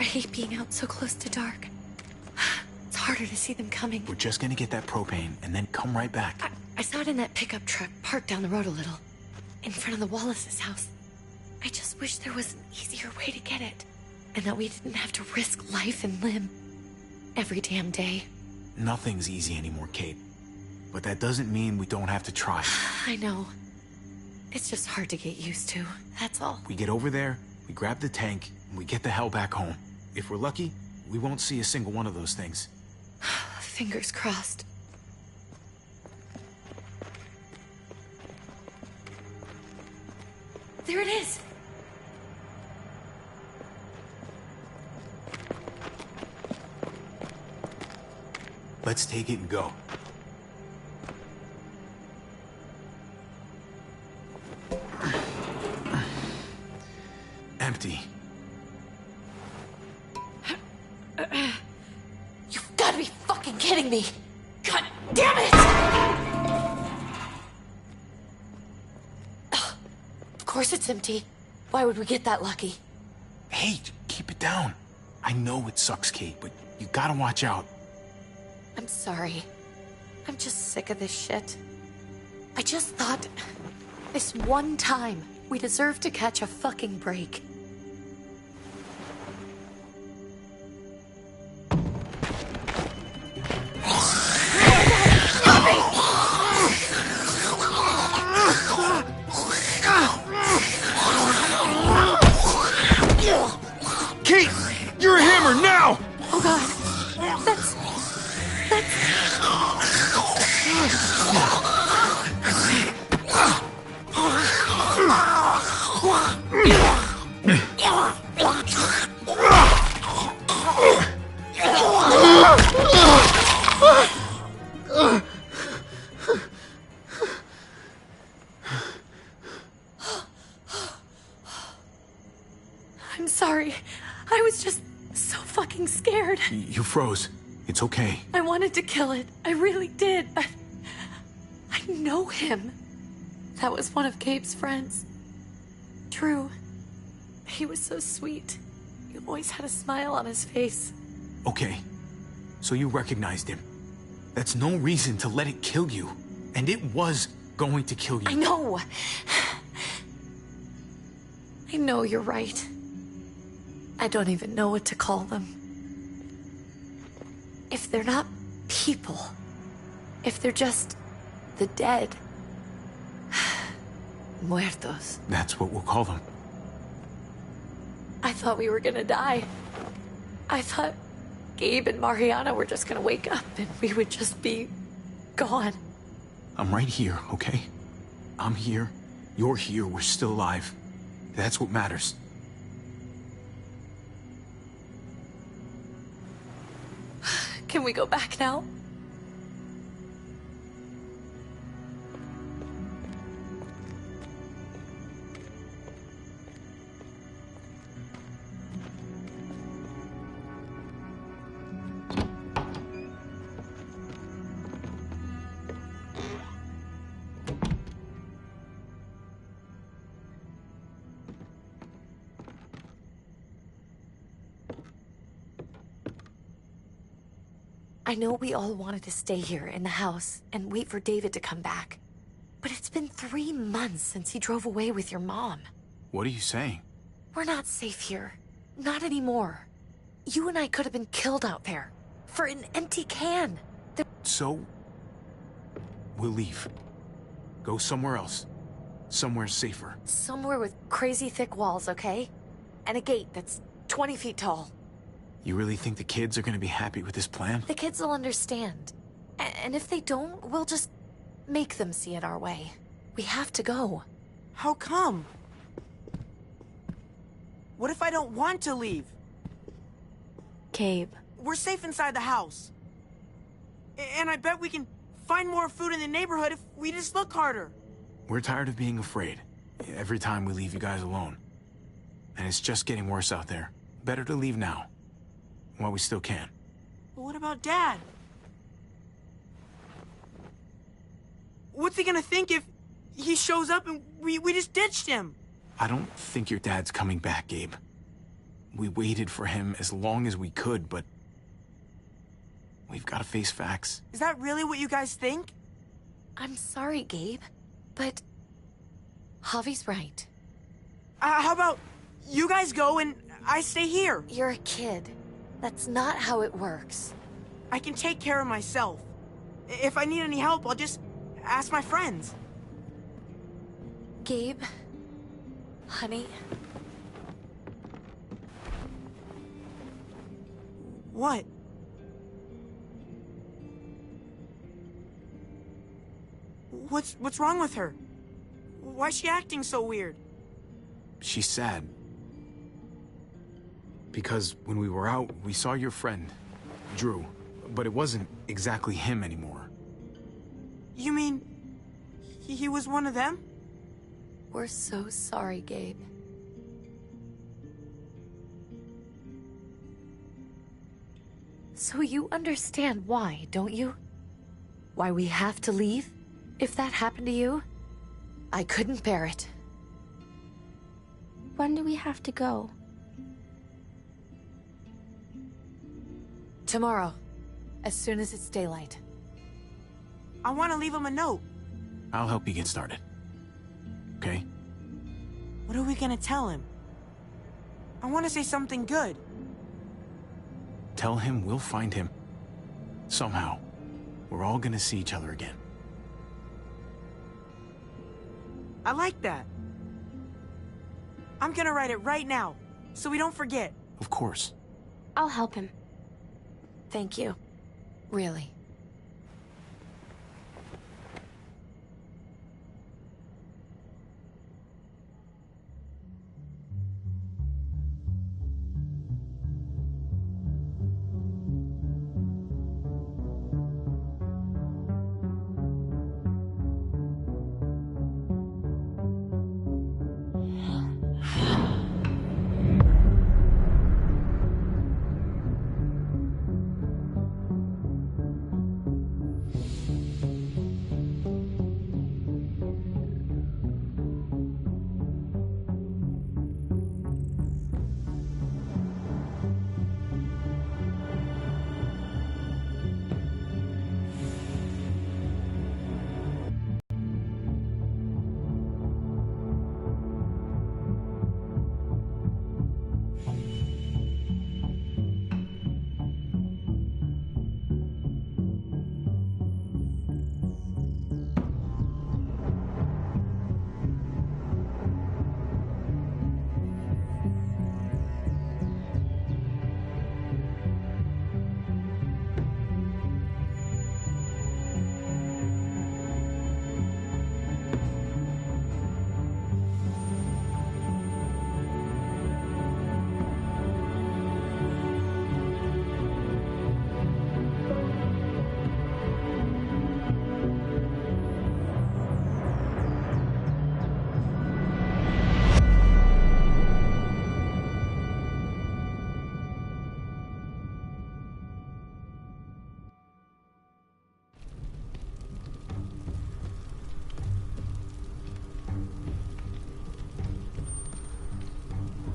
hate being out so close to dark. It's harder to see them coming. We're just gonna get that propane and then come right back. I saw it in that pickup truck parked down the road a little, in front of the Wallace's house. I just wish there was an easier way to get it, and that we didn't have to risk life and limb every damn day. Nothing's easy anymore, Kate. But that doesn't mean we don't have to try. I know. It's just hard to get used to, that's all. We get over there, we grab the tank, and we get the hell back home. If we're lucky, we won't see a single one of those things. Fingers crossed. There it is! Let's take it and go. Empty. You've got to be fucking kidding me! God damn it! Of course it's empty. Why would we get that lucky? Hey, keep it down. I know it sucks, Kate, but you gotta watch out. I'm sorry. I'm just sick of this shit. I just thought, this one time, we deserve to catch a fucking break. Kate! You're a hammer now! Oh god. That's... I'm sorry. I was just so fucking scared. You froze. It's okay. I wanted to kill it. I really did. I know him. That was one of Gabe's friends. Drew. He was so sweet. He always had a smile on his face. Okay. So you recognized him. That's no reason to let it kill you. And it was going to kill you. I know. I know you're right. I don't even know what to call them. If they're not people, if they're just the dead, muertos. That's what we'll call them. I thought we were gonna die. I thought Gabe and Mariana were just gonna wake up and we would just be gone. I'm right here, okay? I'm here. You're here. We're still alive. That's what matters. Can we go back now? I know we all wanted to stay here in the house and wait for David to come back. But it's been 3 months since he drove away with your mom. What are you saying? We're not safe here. Not anymore. You and I could have been killed out there. For an empty can. So, we'll leave. Go somewhere else. Somewhere safer. Somewhere with crazy thick walls, okay? And a gate that's 20 feet tall. You really think the kids are gonna be happy with this plan? The kids will understand. And if they don't, we'll just make them see it our way. We have to go. How come? What if I don't want to leave? Gabe. We're safe inside the house. And I bet we can find more food in the neighborhood if we just look harder. We're tired of being afraid. Every time we leave you guys alone. And it's just getting worse out there. Better to leave now. While we still can. But what about Dad? What's he gonna think if he shows up and we just ditched him? I don't think your dad's coming back, Gabe. We waited for him as long as we could, but we've got to face facts. Is that really what you guys think? I'm sorry, Gabe, but Javi's right. How about you guys go and I stay here? You're a kid. That's not how it works. I can take care of myself. If I need any help, I'll just ask my friends. Gabe, honey, What? What's wrong with her? Why's she acting so weird? She's sad. Because when we were out, we saw your friend, Drew, but it wasn't exactly him anymore. You mean he was one of them? we're so sorry, Gabe. So you understand why, don't you? Why we have to leave? If that happened to you, I couldn't bear it. When do we have to go? Tomorrow, as soon as it's daylight. I want to leave him a note. I'll help you get started. Okay? What are we gonna tell him? I want to say something good. Tell him we'll find him. Somehow. We're all gonna see each other again. I like that. I'm gonna write it right now, so we don't forget. Of course. I'll help him. Thank you. Really.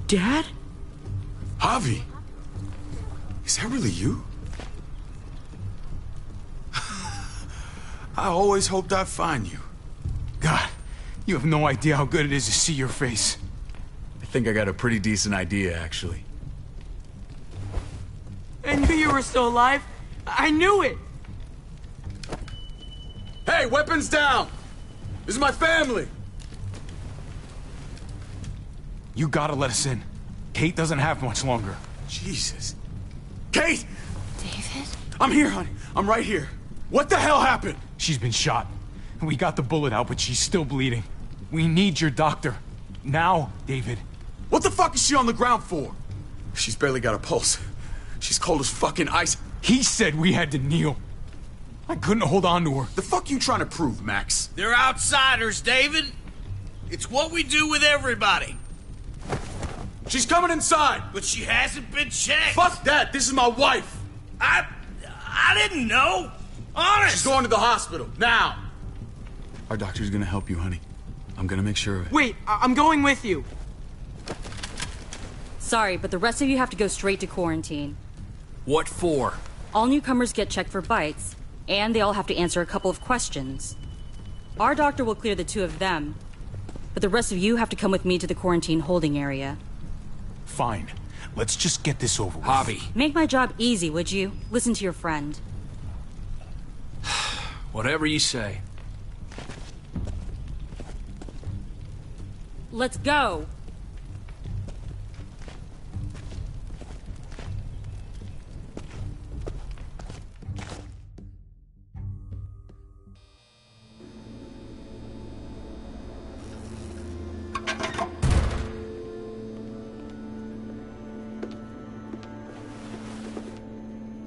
Dad? Javi! Is that really you? I always hoped I'd find you. God, you have no idea how good it is to see your face. I think I got a pretty decent idea, actually. I knew you were still alive. I knew it. Hey, weapons down! This is my family! You gotta let us in. Kate doesn't have much longer. Jesus. Kate! David? I'm here, honey. I'm right here. What the hell happened? She's been shot. We got the bullet out, but she's still bleeding. We need your doctor. Now, David. What the fuck is she on the ground for? She's barely got a pulse. She's cold as fucking ice. He said we had to kneel. I couldn't hold on to her. The fuck you trying to prove, Max? They're outsiders, David. It's what we do with everybody. She's coming inside! But she hasn't been checked. Fuck that! This is my wife! I didn't know. Honest. She's going to the hospital, now! Our doctor's gonna help you, honey. I'm gonna make sure of it. Wait, I'm going with you. Sorry, but the rest of you have to go straight to quarantine. What for? All newcomers get checked for bites, and they all have to answer a couple of questions. Our doctor will clear the two of them, but the rest of you have to come with me to the quarantine holding area. Fine. Let's just get this over with. Javi. Make my job easy, would you? Listen to your friend. Whatever you say. Let's go!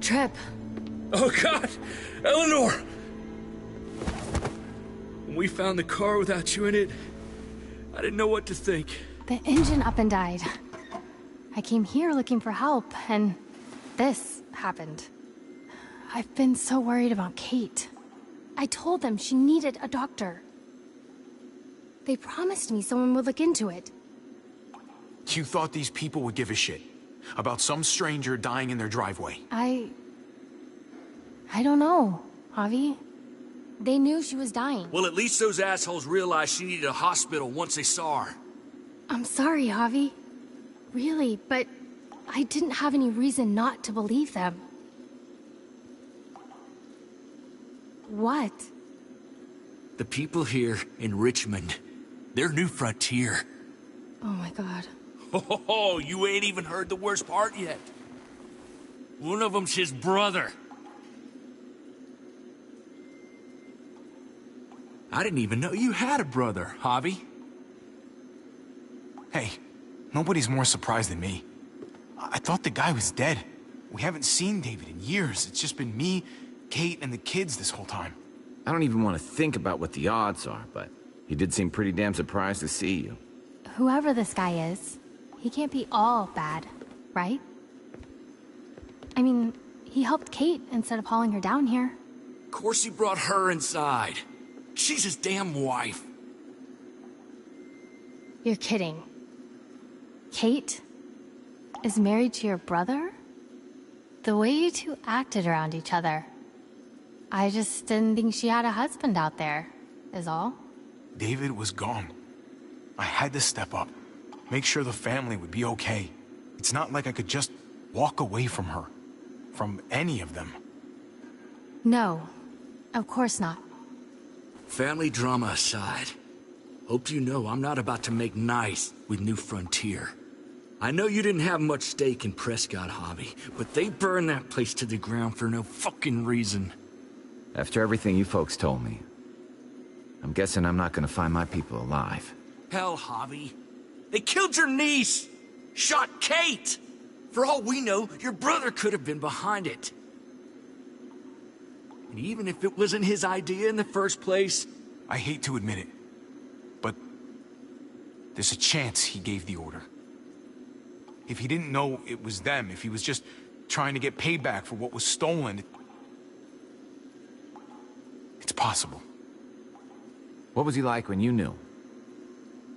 Trip. Oh, God! Eleanor! When we found the car without you in it, I didn't know what to think. The engine up and died. I came here looking for help, and this happened. I've been so worried about Kate. I told them she needed a doctor. They promised me someone would look into it. You thought these people would give a shit about some stranger dying in their driveway? I don't know, Javi. They knew she was dying. Well, at least those assholes realized she needed a hospital once they saw her. I'm sorry, Javi. Really, but I didn't have any reason not to believe them. What? The people here in Richmond, they're New Frontier. Oh my God. Oh, you ain't even heard the worst part yet. One of them's his brother. I didn't even know you had a brother, Javi. Hey, nobody's more surprised than me. I thought the guy was dead. We haven't seen David in years. It's just been me, Kate, and the kids this whole time. I don't even want to think about what the odds are, but he did seem pretty damn surprised to see you. Whoever this guy is, he can't be all bad, right? I mean, he helped Kate instead of hauling her down here. Of course he brought her inside. She's his damn wife. You're kidding. Kate is married to your brother? The way you two acted around each other. I just didn't think she had a husband out there, is all. David was gone. I had to step up, make sure the family would be okay. It's not like I could just walk away from her, from any of them. No, of course not. Family drama aside, hope you know I'm not about to make nice with New Frontier. I know you didn't have much stake in Prescott, Javi, but they burned that place to the ground for no fucking reason. After everything you folks told me, I'm guessing I'm not gonna find my people alive. Hell, Javi. They killed your niece! Shot Kate! For all we know, your brother could have been behind it. And even if it wasn't his idea in the first place... I hate to admit it, but there's a chance he gave the order. If he didn't know it was them, if he was just trying to get payback for what was stolen, it's possible. What was he like when you knew?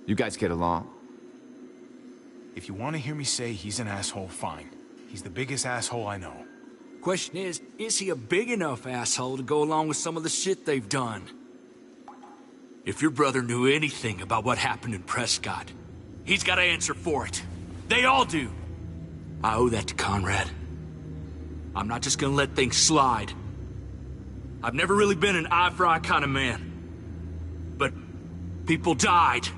You guys get along? If you want to hear me say he's an asshole, fine. He's the biggest asshole I know. Question is he a big enough asshole to go along with some of the shit they've done? If your brother knew anything about what happened in Prescott, he's got to answer for it. They all do. I owe that to Conrad. I'm not just gonna let things slide. I've never really been an eye-for-eye kind of man. But people died.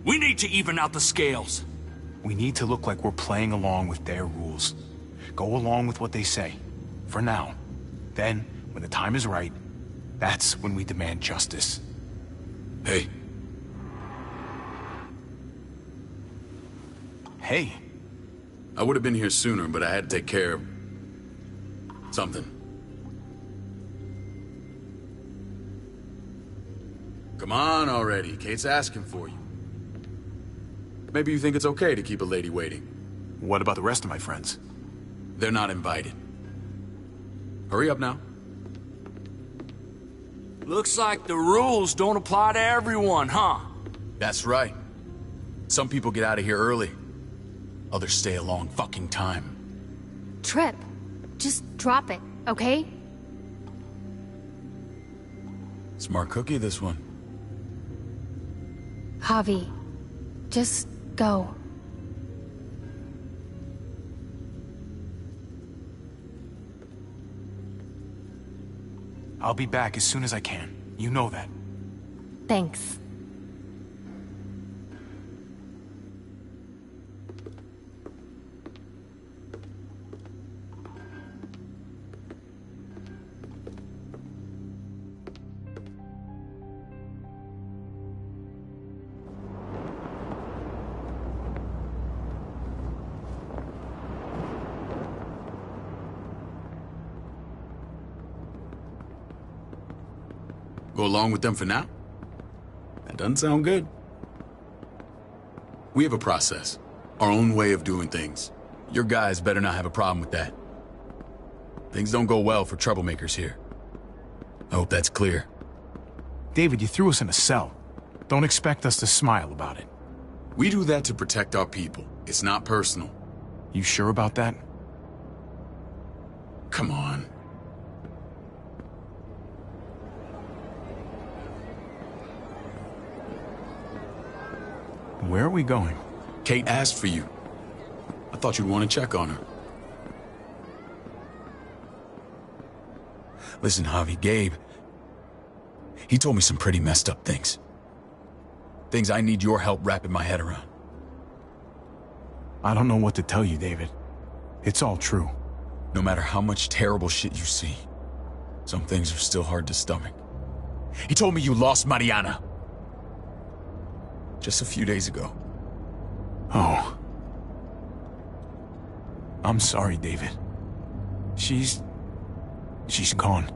We need to even out the scales. We need to look like we're playing along with their rules. Go along with what they say. For now. Then, when the time is right, that's when we demand justice. Hey. Hey. I would have been here sooner, but I had to take care of... something. Come on already. Kate's asking for you. Maybe you think it's okay to keep a lady waiting. What about the rest of my friends? They're not invited. Hurry up now. Looks like the rules don't apply to everyone, huh? That's right. Some people get out of here early. Others stay a long fucking time. Trip, just drop it, okay? Smart cookie, this one. Javi, just go. I'll be back as soon as I can. You know that. Thanks. Go along with them for now? That doesn't sound good. We have a process, our own way of doing things. Your guys better not have a problem with that. Things don't go well for troublemakers here. I hope that's clear. David, you threw us in a cell. Don't expect us to smile about it. We do that to protect our people. It's not personal. You sure about that? Come on. Where are we going? Kate asked for you. I thought you'd want to check on her. Listen, Javi, Gabe, he told me some pretty messed up things. Things I need your help wrapping my head around. I don't know what to tell you, David. It's all true. No matter how much terrible shit you see, some things are still hard to stomach. He told me you lost Mariana. Just a few days ago. Oh. I'm sorry, David. She's gone.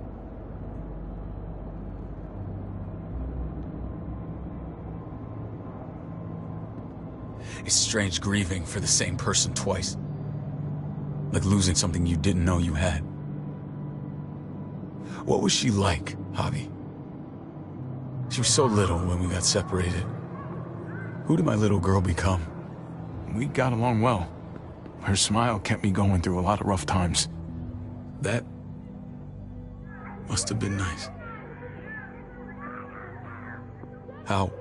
It's strange grieving for the same person twice. Like losing something you didn't know you had. What was she like, Javi? She was so little when we got separated. Who did my little girl become? We got along well. Her smile kept me going through a lot of rough times. That must have been nice. How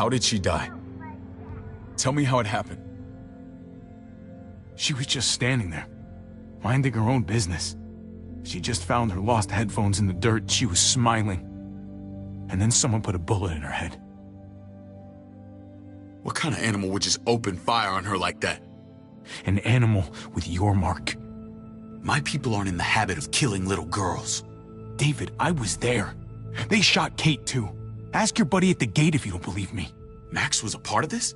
did she die? Tell me how it happened. She was just standing there, minding her own business. She just found her lost headphones in the dirt. She was smiling. And then someone put a bullet in her head. What kind of animal would just open fire on her like that? An animal with your mark. My people aren't in the habit of killing little girls. David, I was there. They shot Kate too. Ask your buddy at the gate if you don't believe me. Max was a part of this?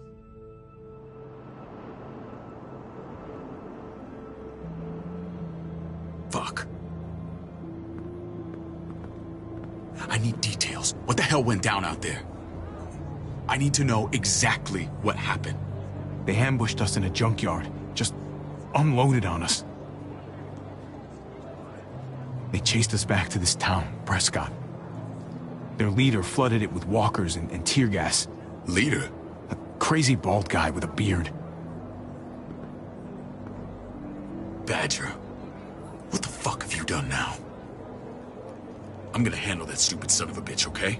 Fuck. I need details. What the hell went down out there? I need to know exactly what happened. They ambushed us in a junkyard. Just unloaded on us. They chased us back to this town, Prescott. Their leader flooded it with walkers and tear gas. Leader? A crazy bald guy with a beard. Badger, what the fuck have you done now? I'm gonna handle that stupid son of a bitch, okay?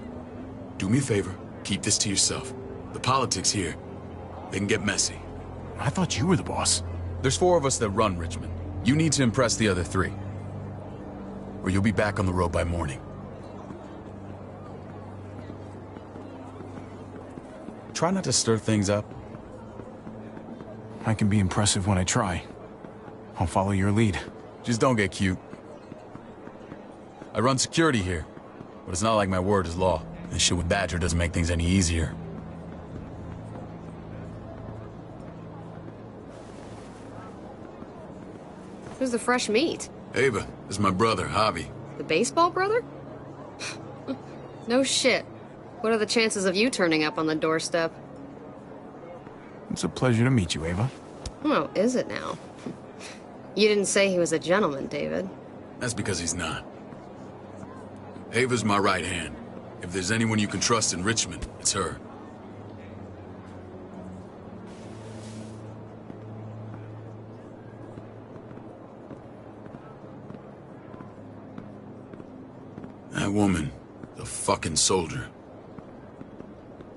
Do me a favor, keep this to yourself. The politics here, they can get messy. I thought you were the boss. There's 4 of us that run Richmond. You need to impress the other 3. Or you'll be back on the road by morning. Try not to stir things up. I can be impressive when I try. I'll follow your lead. Just don't get cute. I run security here, but it's not like my word is law. This shit with Badger doesn't make things any easier. Who's the fresh meat? Ava, this is my brother, Javi. The baseball brother? No shit. What are the chances of you turning up on the doorstep? It's a pleasure to meet you, Ava. Oh, is it now? You didn't say he was a gentleman, David. That's because he's not. Ava's my right hand. If there's anyone you can trust in Richmond, it's her. That woman, the fucking soldier.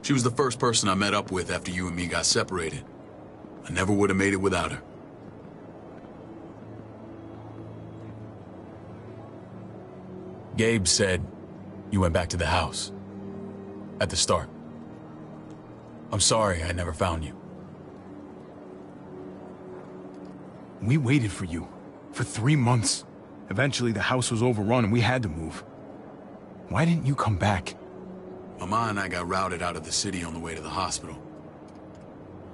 She was the first person I met up with after you and me got separated. I never would have made it without her. Gabe said you went back to the house. At the start. I'm sorry I never found you. We waited for you. For 3 months. Eventually the house was overrun and we had to move. Why didn't you come back? Mama and I got routed out of the city on the way to the hospital.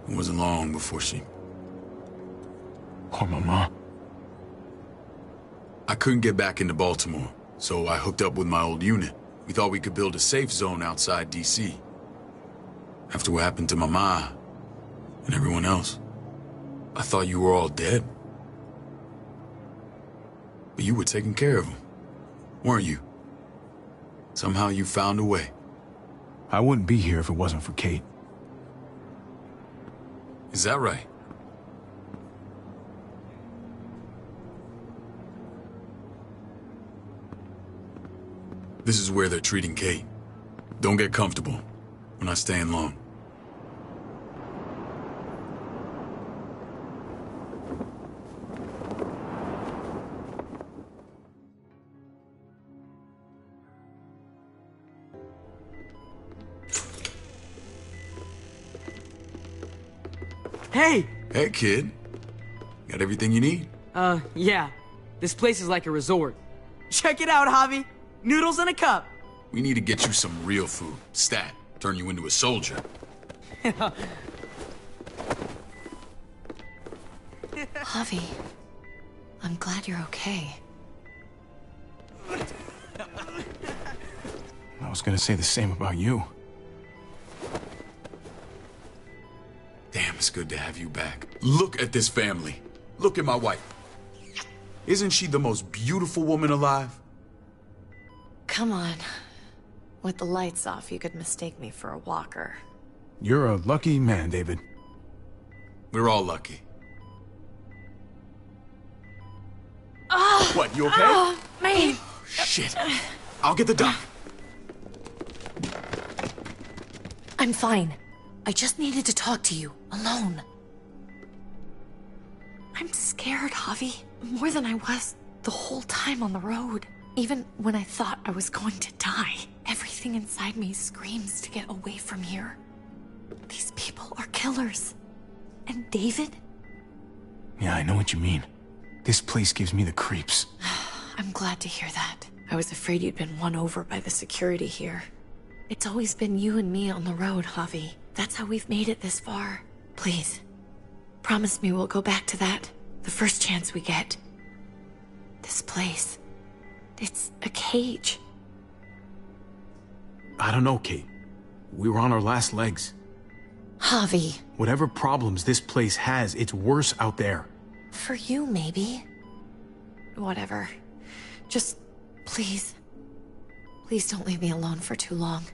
It wasn't long before she... Poor Mama. I couldn't get back into Baltimore, so I hooked up with my old unit. We thought we could build a safe zone outside D.C. After what happened to Mama and everyone else, I thought you were all dead. But you were taking care of them, weren't you? Somehow you found a way. I wouldn't be here if it wasn't for Kate. Is that right? This is where they're treating Kate. Don't get comfortable. We're not staying long. Hey! Hey, kid. Got everything you need? Yeah. This place is like a resort. Check it out, Javi. Noodles in a cup. We need to get you some real food. Stat. Turn you into a soldier. Javi, I'm glad you're okay. I was gonna say the same about you. Damn, it's good to have you back. Look at this family. Look at my wife. Isn't she the most beautiful woman alive? Come on. With the lights off, you could mistake me for a walker. You're a lucky man, David. We're all lucky. What, you okay? Oh, man. Shit. I'll get the doc. I'm fine. I just needed to talk to you, alone. I'm scared, Javi. More than I was the whole time on the road. Even when I thought I was going to die, everything inside me screams to get away from here. These people are killers. And David? Yeah, I know what you mean. This place gives me the creeps. I'm glad to hear that. I was afraid you'd been won over by the security here. It's always been you and me on the road, Javi. That's how we've made it this far. Please, promise me we'll go back to that the first chance we get. This place, it's a cage. I don't know, Kate. We were on our last legs. Javi. Whatever problems this place has, it's worse out there. For you, maybe. Whatever. Just, please. Please don't leave me alone for too long.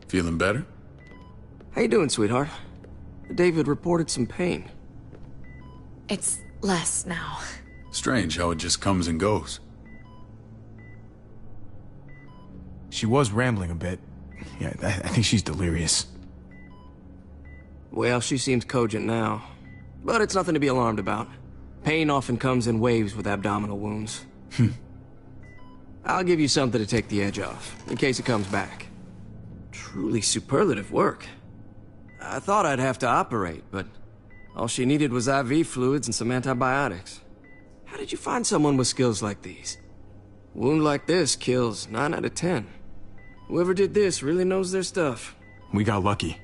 Feeling better? How you doing, sweetheart? David reported some pain. It's less now. Strange how it just comes and goes. She was rambling a bit. Yeah, I think she's delirious. Well, she seems cogent now. But it's nothing to be alarmed about. Pain often comes in waves with abdominal wounds. I'll give you something to take the edge off, in case it comes back. Truly superlative work. I thought I'd have to operate, but all she needed was IV fluids and some antibiotics. How did you find someone with skills like these? A wound like this kills 9 out of 10. Whoever did this really knows their stuff. We got lucky.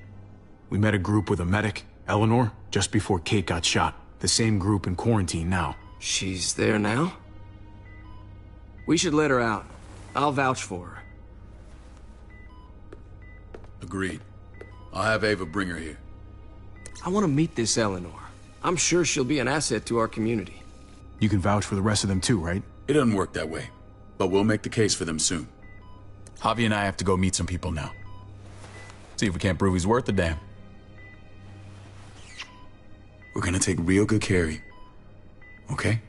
We met a group with a medic, Eleanor, just before Kate got shot. The same group in quarantine now. She's there now? We should let her out. I'll vouch for her. Agreed. I'll have Ava bring her here. I want to meet this Eleanor. I'm sure she'll be an asset to our community. You can vouch for the rest of them too, right? It doesn't work that way, but we'll make the case for them soon. Javi and I have to go meet some people now. See if we can't prove he's worth a damn. We're gonna take real good care of you. Okay?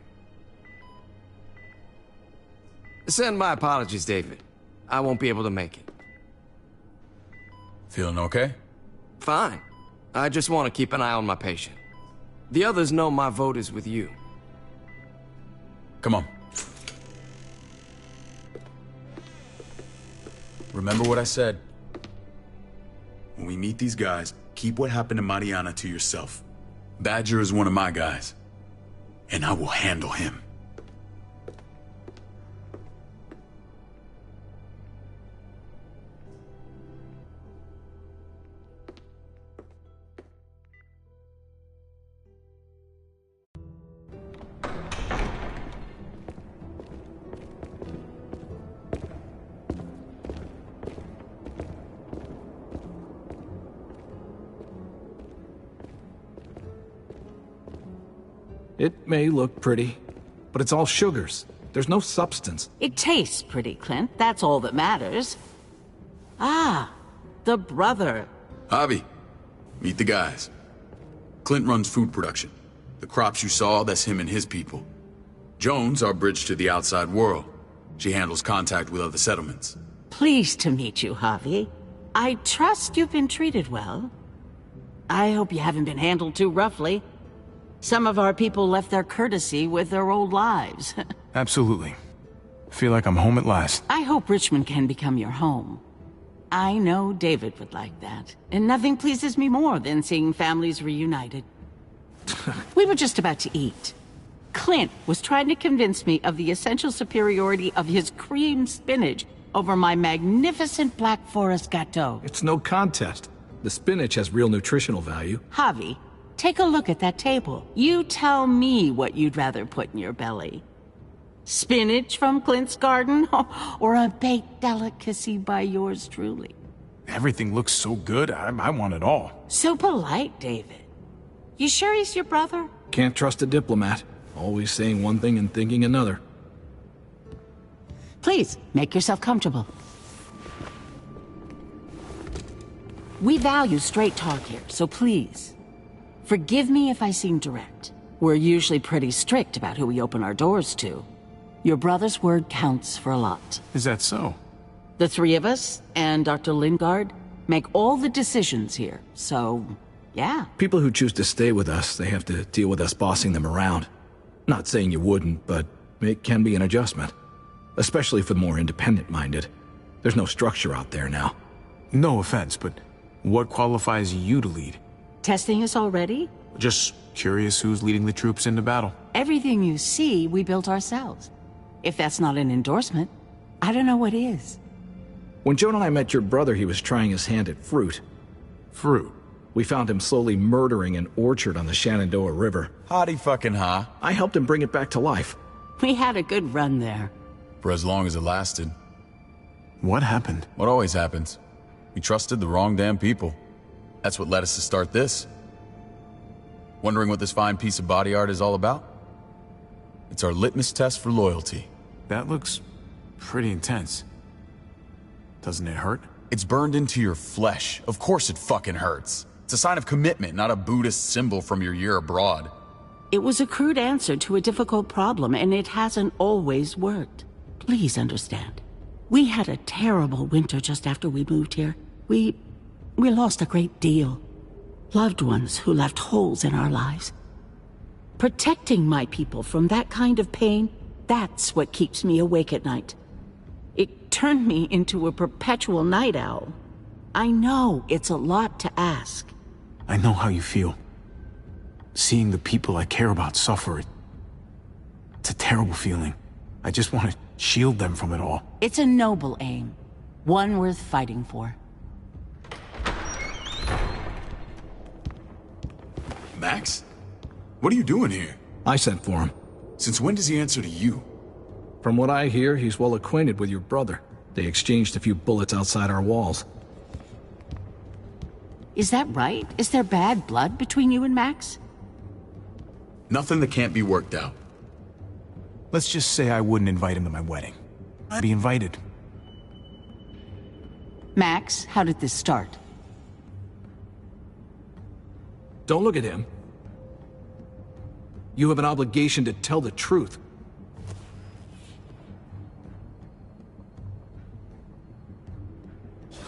Send my apologies, David. I won't be able to make it. Feeling okay? Fine. I just want to keep an eye on my patient. The others know my vote is with you. Come on. Remember what I said. When we meet these guys, keep what happened to Mariana to yourself. Badger is one of my guys, and I will handle him. It may look pretty, but it's all sugars. There's no substance. It tastes pretty, Clint. That's all that matters. Ah, the brother. Javi, meet the guys. Clint runs food production. The crops you saw, that's him and his people. Jones, our bridge to the outside world. She handles contact with other settlements. Pleased to meet you, Javi. I trust you've been treated well. I hope you haven't been handled too roughly. Some of our people left their courtesy with their old lives. Absolutely. Feel like I'm home at last. I hope Richmond can become your home. I know David would like that, and nothing pleases me more than seeing families reunited. We were just about to eat. Clint was trying to convince me of the essential superiority of his cream spinach over my magnificent Black Forest gâteau. It's no contest. The spinach has real nutritional value. Javi, take a look at that table. You tell me what you'd rather put in your belly. Spinach from Clint's garden, or a baked delicacy by yours truly? Everything looks so good, I want it all. So polite, David. You sure he's your brother? Can't trust a diplomat. Always saying one thing and thinking another. Please, make yourself comfortable. We value straight talk here, so please, forgive me if I seem direct. We're usually pretty strict about who we open our doors to. Your brother's word counts for a lot. Is that so? The three of us, and Dr. Lingard, make all the decisions here, so, yeah. People who choose to stay with us, they have to deal with us bossing them around. Not saying you wouldn't, but it can be an adjustment. Especially for the more independent-minded. There's no structure out there now. No offense, but what qualifies you to lead? Testing us already? Just curious who's leading the troops into battle. Everything you see, we built ourselves. If that's not an endorsement, I don't know what is. When Joan and I met your brother, he was trying his hand at fruit. Fruit? We found him slowly murdering an orchard on the Shenandoah River. Howdy fucking ha. I helped him bring it back to life. We had a good run there. For as long as it lasted. What happened? What always happens. We trusted the wrong damn people. That's what led us to start this. Wondering what this fine piece of body art is all about? It's our litmus test for loyalty. That looks pretty intense. Doesn't it hurt? It's burned into your flesh. Of course it fucking hurts. It's a sign of commitment, not a Buddhist symbol from your year abroad. It was a crude answer to a difficult problem, and it hasn't always worked. Please understand. We had a terrible winter just after we moved here. We lost a great deal. Loved ones who left holes in our lives. Protecting my people from that kind of pain, that's what keeps me awake at night. It turned me into a perpetual night owl. I know it's a lot to ask. I know how you feel. Seeing the people I care about suffer, it's a terrible feeling. I just want to shield them from it all. It's a noble aim. One worth fighting for. Max? What are you doing here? I sent for him. Since when does he answer to you? From what I hear, he's well acquainted with your brother. They exchanged a few bullets outside our walls. Is that right? Is there bad blood between you and Max? Nothing that can't be worked out. Let's just say I wouldn't invite him to my wedding. I'd be invited. Max, how did this start? Don't look at him. You have an obligation to tell the truth.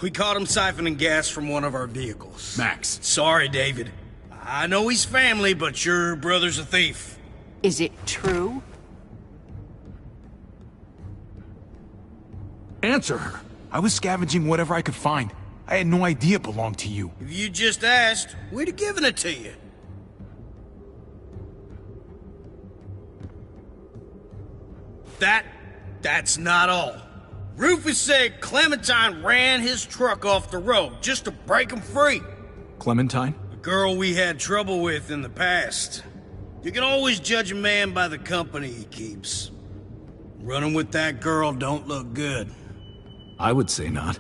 We caught him siphoning gas from one of our vehicles. Max. Sorry, David. I know he's family, but your brother's a thief. Is it true? Answer her. I was scavenging whatever I could find. I had no idea it belonged to you. If you just asked, we'd have given it to you. That's not all. Rufus said Clementine ran his truck off the road just to break him free. Clementine? The girl we had trouble with in the past. You can always judge a man by the company he keeps. Running with that girl don't look good. I would say not.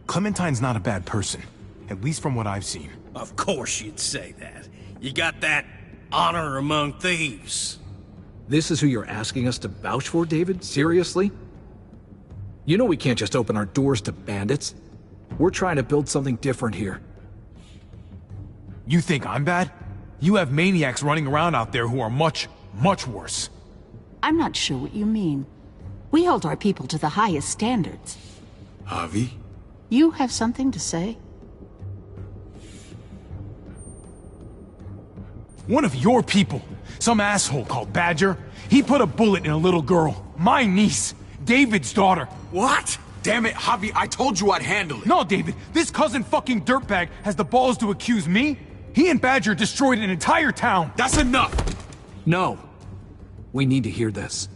Clementine's not a bad person, at least from what I've seen. Of course you'd say that. You got that honor among thieves. This is who you're asking us to vouch for, David? Seriously? You know we can't just open our doors to bandits. We're trying to build something different here. You think I'm bad? You have maniacs running around out there who are much, much worse. I'm not sure what you mean. We hold our people to the highest standards. Javi? You have something to say? One of your people, some asshole called Badger, he put a bullet in a little girl, my niece, David's daughter. What? Damn it, Javi, I told you I'd handle it. No, David, this cousin fucking dirtbag has the balls to accuse me? He and Badger destroyed an entire town. That's enough! No. We need to hear this.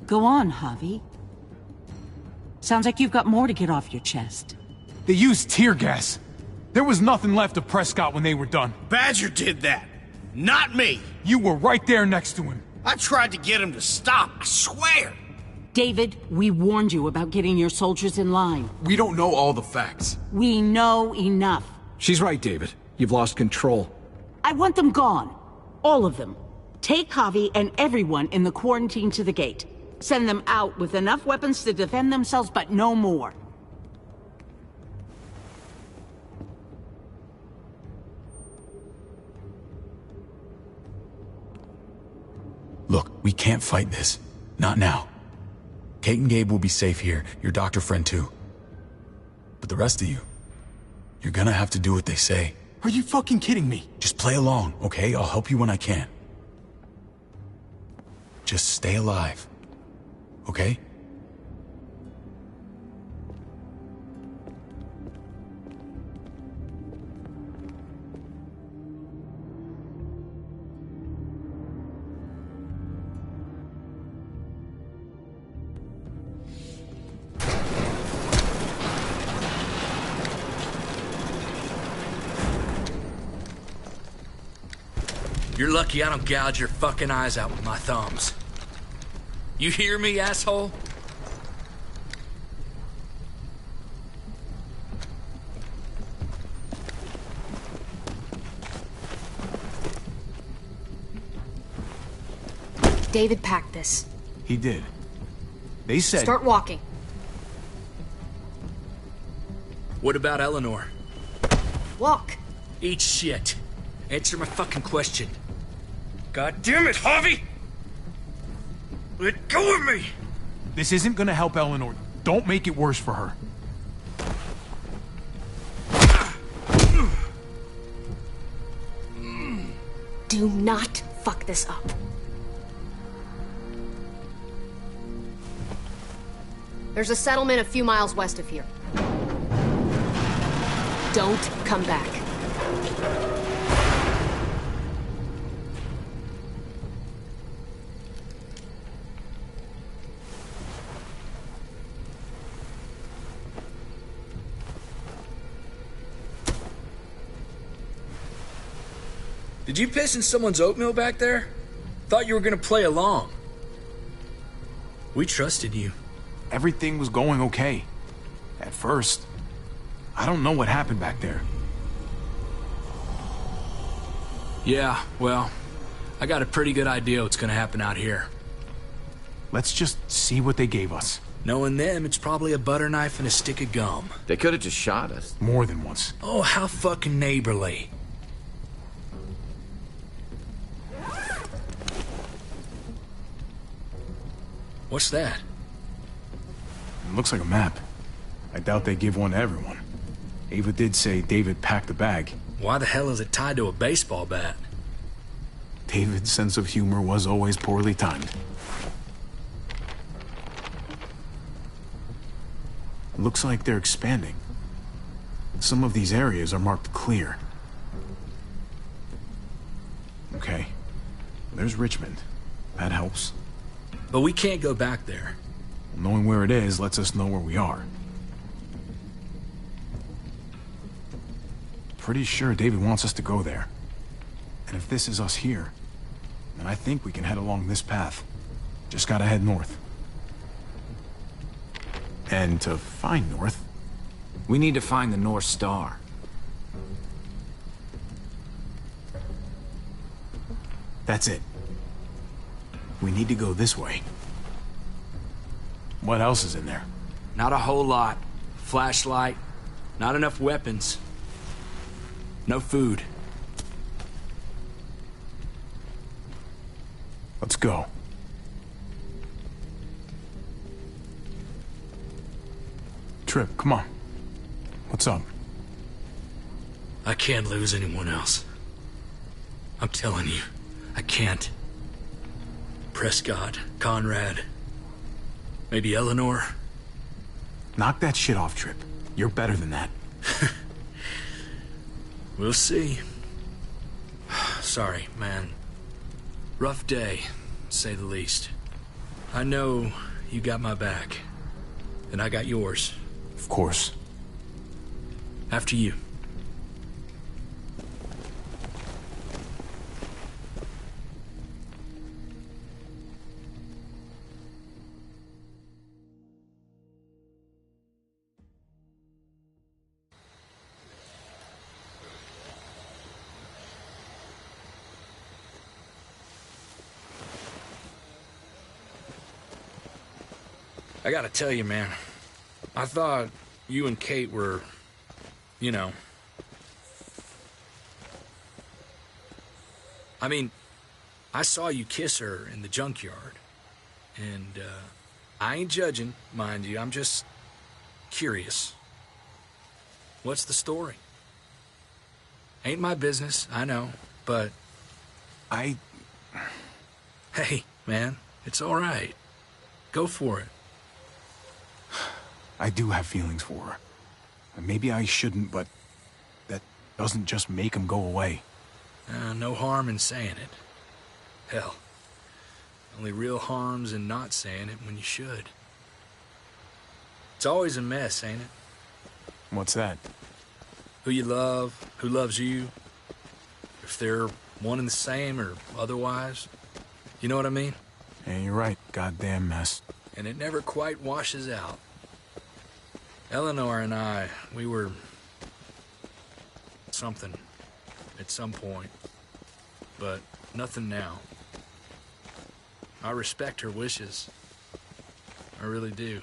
Go on, Javi. Sounds like you've got more to get off your chest. They used tear gas. There was nothing left of Prescott when they were done. Badger did that, not me. You were right there next to him. I tried to get him to stop, I swear. David, we warned you about getting your soldiers in line. We don't know all the facts. We know enough. She's right, David. You've lost control. I want them gone. All of them. Take Javi and everyone in the quarantine to the gate. Send them out with enough weapons to defend themselves, but no more. Look, we can't fight this. Not now. Kate and Gabe will be safe here, your doctor friend too. But the rest of you, you're gonna have to do what they say. Are you fucking kidding me? Just play along, okay? I'll help you when I can. Just stay alive, okay? You're lucky I don't gouge your fucking eyes out with my thumbs. You hear me, asshole? David packed this. He did. They said... Start walking. What about Eleanor? Walk. Eat shit. Answer my fucking question. God damn it, Javi! Let go of me! This isn't gonna help Eleanor. Don't make it worse for her. Do not fuck this up. There's a settlement a few miles west of here. Don't come back. Did you piss in someone's oatmeal back there? Thought you were gonna play along. We trusted you. Everything was going okay. At first. I don't know what happened back there. Yeah, well, I got a pretty good idea what's gonna happen out here. Let's just see what they gave us. Knowing them, it's probably a butter knife and a stick of gum. They could have just shot us. More than once. Oh, how fucking neighborly. What's that? It looks like a map. I doubt they give one to everyone. Ava did say David packed the bag. Why the hell is it tied to a baseball bat? David's sense of humor was always poorly timed. Looks like they're expanding. Some of these areas are marked clear. Okay. There's Richmond. That helps. But we can't go back there. Knowing where it is lets us know where we are. Pretty sure David wants us to go there. And if this is us here, then I think we can head along this path. Just gotta head north. And to find north, we need to find the North Star. That's it. We need to go this way. What else is in there? Not a whole lot. Flashlight, not enough weapons. No food. Let's go. Trip, come on. What's up? I can't lose anyone else. I'm telling you, I can't. Prescott, Conrad, maybe Eleanor. Knock that shit off, Trip. You're better than that. We'll see. Sorry, man. Rough day, to say the least. I know you got my back, and I got yours. Of course. After you. I gotta tell you, man, I thought you and Kate were, you know... I mean, I saw you kiss her in the junkyard, and, I ain't judging, mind you, I'm just curious. What's the story? Ain't my business, I know, but... Hey, man, it's all right. Go for it. I do have feelings for her. Maybe I shouldn't, but that doesn't just make them go away. No harm in saying it. Hell, only real harm's in not saying it when you should. It's always a mess, ain't it? What's that? Who you love, who loves you, if they're one and the same or otherwise. You know what I mean? Yeah, you're right. Goddamn mess. And it never quite washes out. Eleanor and I, we were... something at some point, but nothing now. I respect her wishes. I really do.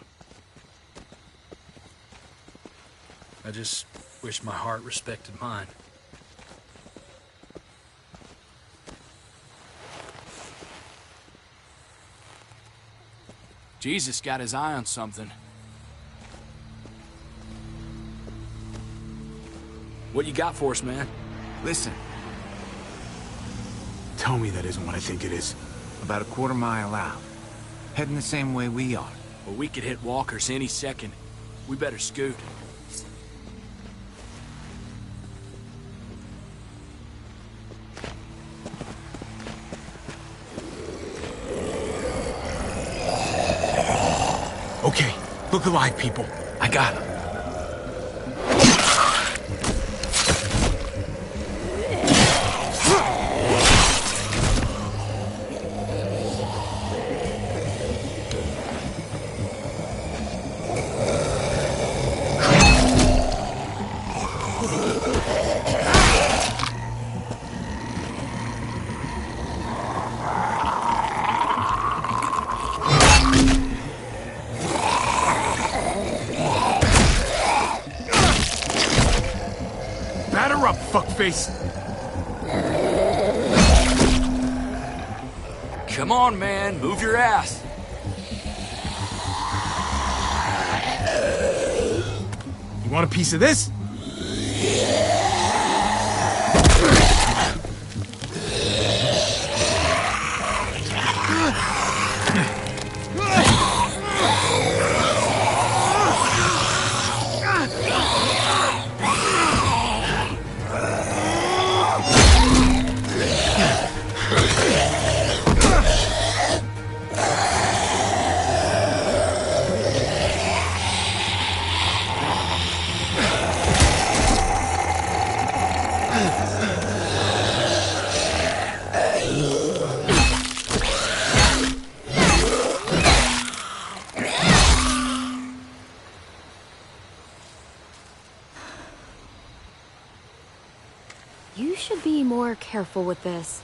I just wish my heart respected mine. Jesus got his eye on something. What you got for us, man? Listen. Tell me that isn't what I think it is. About a quarter mile out. Heading the same way we are. Well, we could hit walkers any second. We better scoot. Okay, look alive, people. I got him. Fuckface. Come on, man. Move your ass. want a piece of this? You should be more careful with this.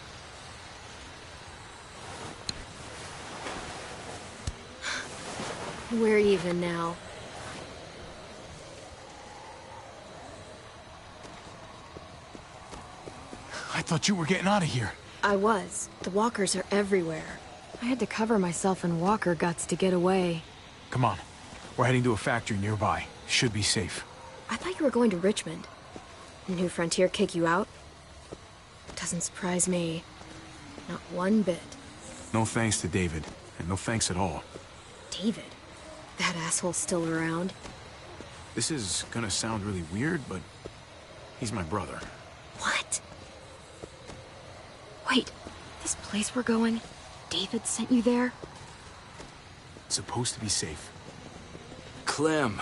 We're even now. I thought you were getting out of here. I was. The walkers are everywhere. I had to cover myself in walker guts to get away. Come on. We're heading to a factory nearby. Should be safe. I thought you were going to Richmond. New Frontier kick you out? Doesn't surprise me. Not one bit. No thanks to David. And no thanks at all. David? That asshole's still around? This is gonna sound really weird, but he's my brother. What? Wait, this place we're going, David sent you there? It's supposed to be safe. Clem.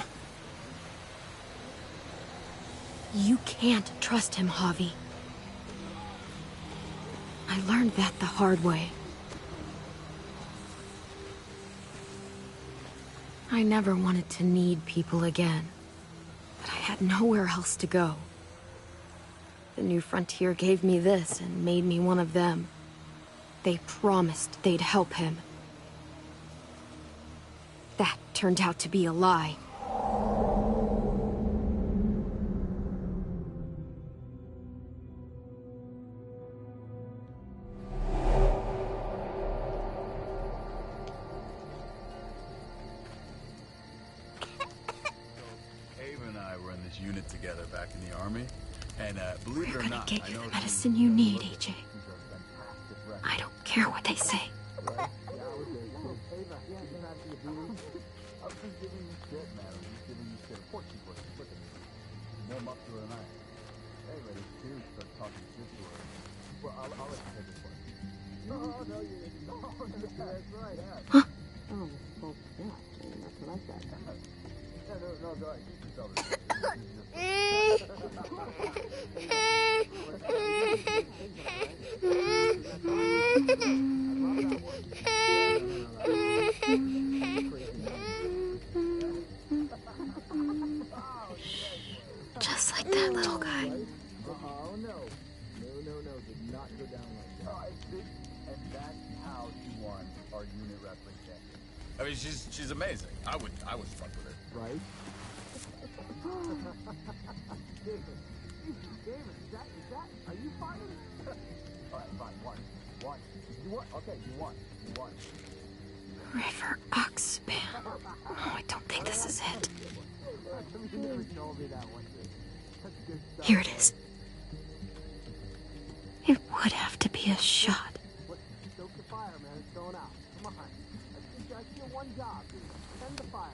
You can't trust him, Javi. I learned that the hard way. I never wanted to need people again, but I had nowhere else to go. The New Frontier gave me this and made me one of them. They promised they'd help him. That turned out to be a lie. Unit together back in the army, and believe it or not, Get you the medicine you need, AJ. I don't care what they say. Huh? Just like that little guy. Oh no. No, did not go down like that. And that's how she won our unit wrestling championship. I mean, she's amazing. I would fuck with her. Right? David, is that, are you fighting? Alright, fine, one. You won? Okay, you won. River Oxpan. Oh, I don't think this is it. Here it is. It would have to be a shot. Stoke the fire, man. It's going out. Come on. I see one job. Tend the fire.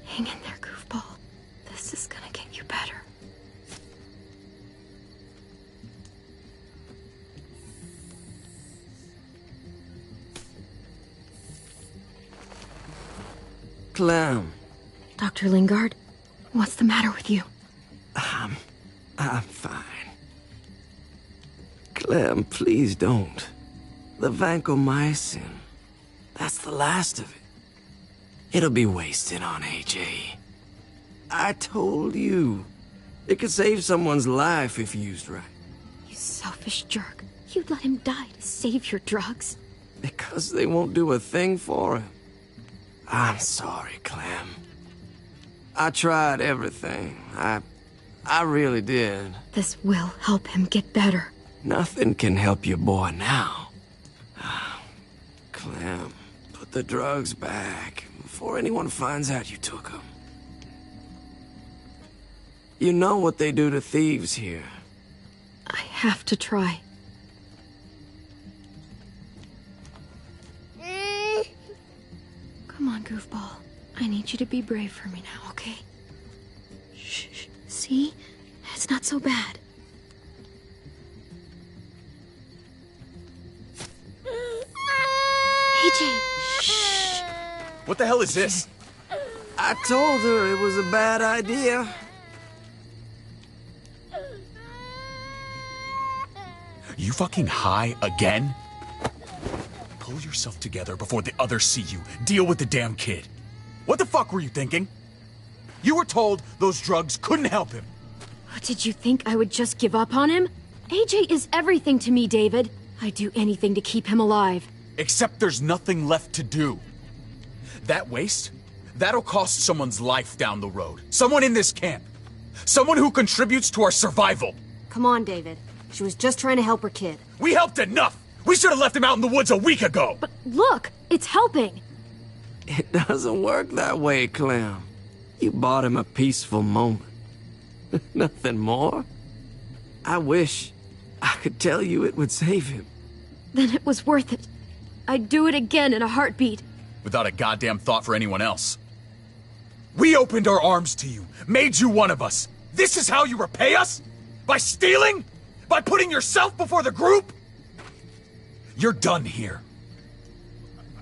Hang in there, goofball. This is gonna get you better. Clem. Dr. Lingard, what's the matter with you? I'm fine. Clem, please don't. The vancomycin. That's the last of it. It'll be wasted on AJ. I told you. It could save someone's life if used right. You selfish jerk. You'd let him die to save your drugs. Because they won't do a thing for him. I'm sorry, Clem. I tried everything. I I really did. This will help him get better. Nothing can help your boy now. Clem, put the drugs back before anyone finds out you took them. You know what they do to thieves here. I have to try. Come on, goofball. I need you to be brave for me now, okay? Shh. See? It's not so bad. AJ, shh. What the hell is this? I told her it was a bad idea. You fucking high again? Pull yourself together before the others see you. Deal with the damn kid. What the fuck were you thinking? You were told those drugs couldn't help him. Did you think I would just give up on him? AJ is everything to me, David. I'd do anything to keep him alive. Except there's nothing left to do. That waste, that'll cost someone's life down the road. Someone in this camp. Someone who contributes to our survival. Come on, David. She was just trying to help her kid. We helped enough! We should have left him out in the woods a week ago! But look, it's helping! It doesn't work that way, Clem. You bought him a peaceful moment. Nothing more. I wish I could tell you it would save him. Then it was worth it. I'd do it again in a heartbeat. Without a goddamn thought for anyone else. We opened our arms to you, made you one of us. This is how you repay us? By stealing? By putting yourself before the group? You're done here.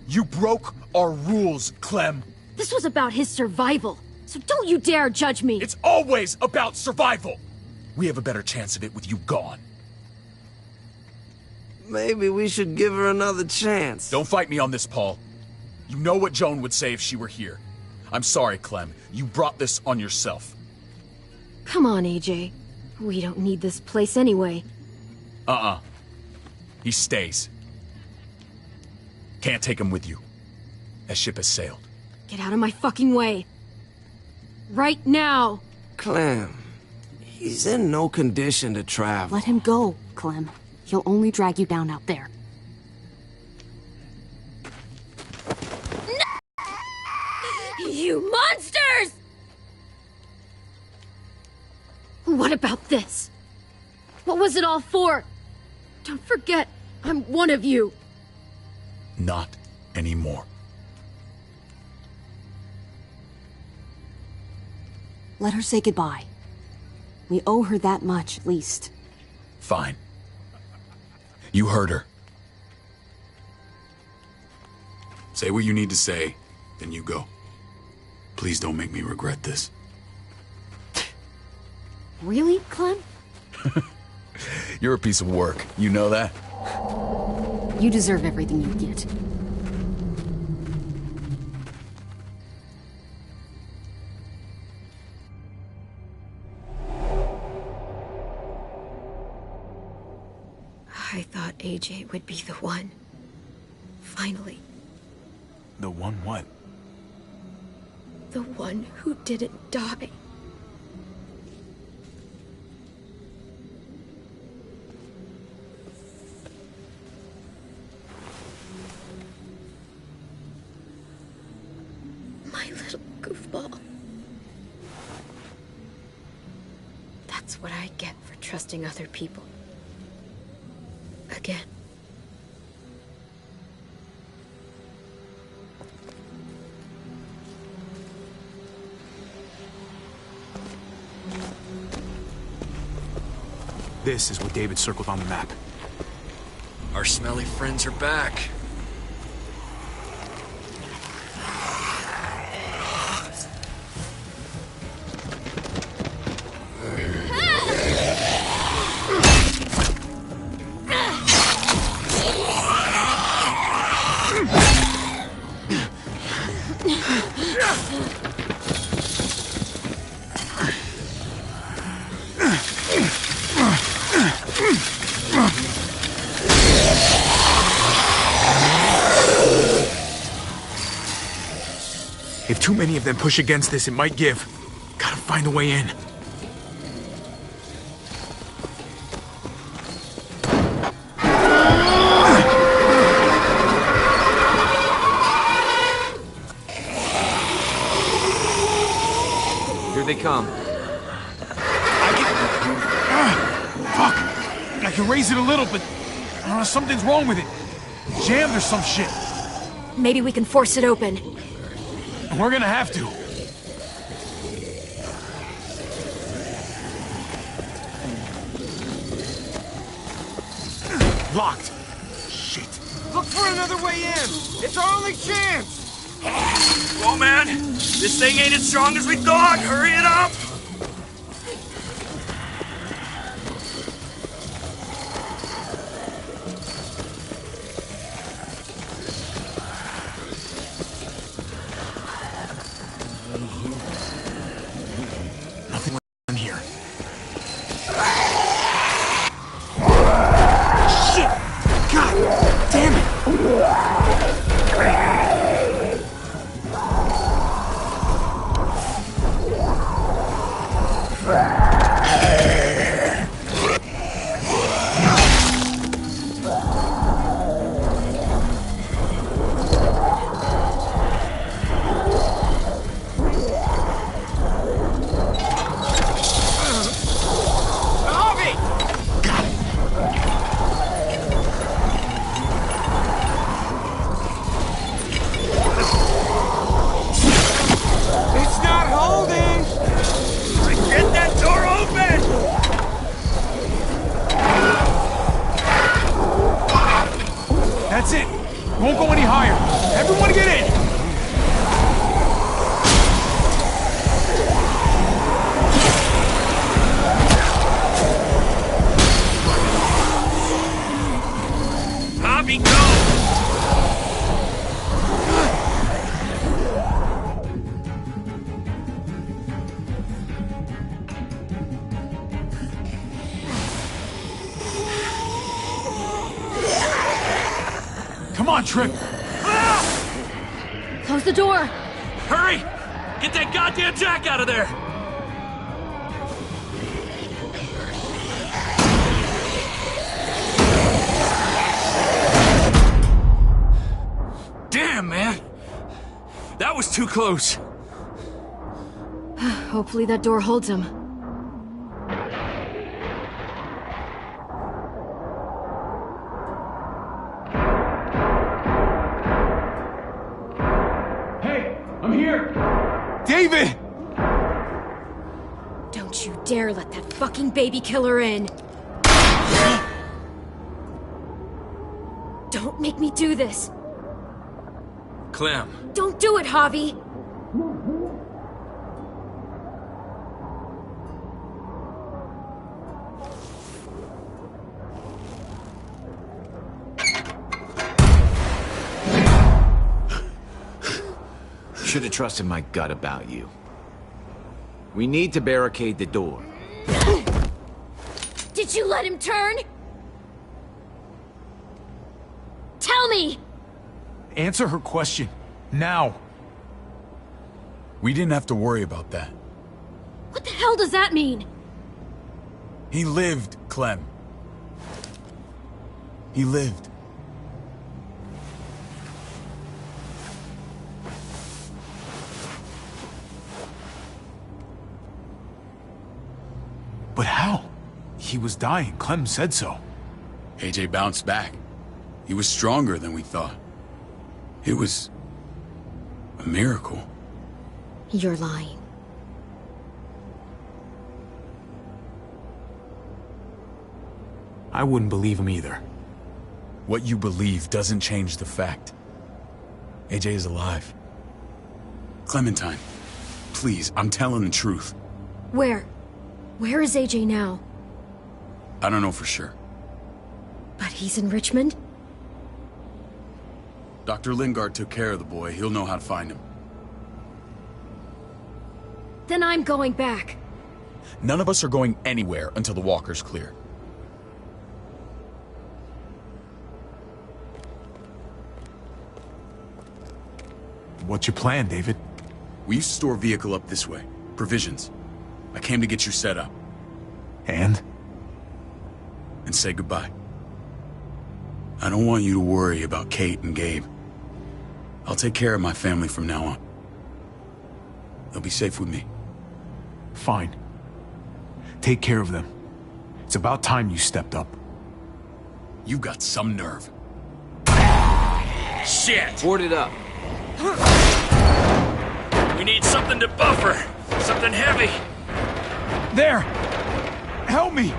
You broke our rules, Clem. This was about his survival, so don't you dare judge me. It's always about survival. We have a better chance of it with you gone. Maybe we should give her another chance. Don't fight me on this, Paul. You know what Joan would say if she were here. I'm sorry, Clem. You brought this on yourself. Come on, AJ. We don't need this place anyway. He stays. Can't take him with you. That ship has sailed. Get out of my fucking way. Right now. Clem, he's in no condition to travel. Let him go, Clem. He'll only drag you down out there. No! You monsters! What about this? What was it all for? Don't forget, I'm one of you. Not anymore. Let her say goodbye. We owe her that much, at least. Fine. You heard her. Say what you need to say, then you go. Please don't make me regret this. Really, Clem? You're a piece of work. You know that? You deserve everything you get. I thought AJ would be the one. Finally. The one what? The one who didn't die. My little goofball. That's what I get for trusting other people. Again. This is what David circled on the map. Our smelly friends are back. If too many of them push against this, it might give. Gotta find a way in. they come. Fuck! I can raise it a little, but something's wrong with it. Jammed or some shit. Maybe we can force it open. We're gonna have to. Locked. Shit. Look for another way in. It's our only chance. Oh man, this thing ain't as strong as we thought. Hurry it up. Nothing in here. Shit! God damn it! It's not holding. Get that door open! That's it. Won't go any higher. Everyone get in. Bobby, go! Come on, Trip. Close the door. Hurry! Get that goddamn jack out of there! Damn, man! That was too close. Hopefully that door holds him. Hey, I'm here. David! Don't you dare let that fucking baby killer in. Don't make me do this. Clem. Don't do it, Javi. Should have trusted my gut about you. We need to barricade the door. Did you let him turn? Tell me! Answer her question. Now. We didn't have to worry about that. What the hell does that mean? He lived, Clem. He lived. But how? He was dying. Clem said so. AJ bounced back. He was stronger than we thought. It was a miracle. You're lying. I wouldn't believe him either. What you believe doesn't change the fact. AJ is alive. Clementine, please, I'm telling the truth. Where? Where is AJ now? I don't know for sure. But he's in Richmond? Dr. Lingard took care of the boy. He'll know how to find him. Then I'm going back. None of us are going anywhere until the walker's clear. What's your plan, David? We used to store a vehicle up this way. Provisions. I came to get you set up. And? And say goodbye. I don't want you to worry about Kate and Gabe. I'll take care of my family from now on. They'll be safe with me. Fine. Take care of them. It's about time you stepped up. You got some nerve. Shit! Board it up. We need something to buffer. Something heavy. There! Help me!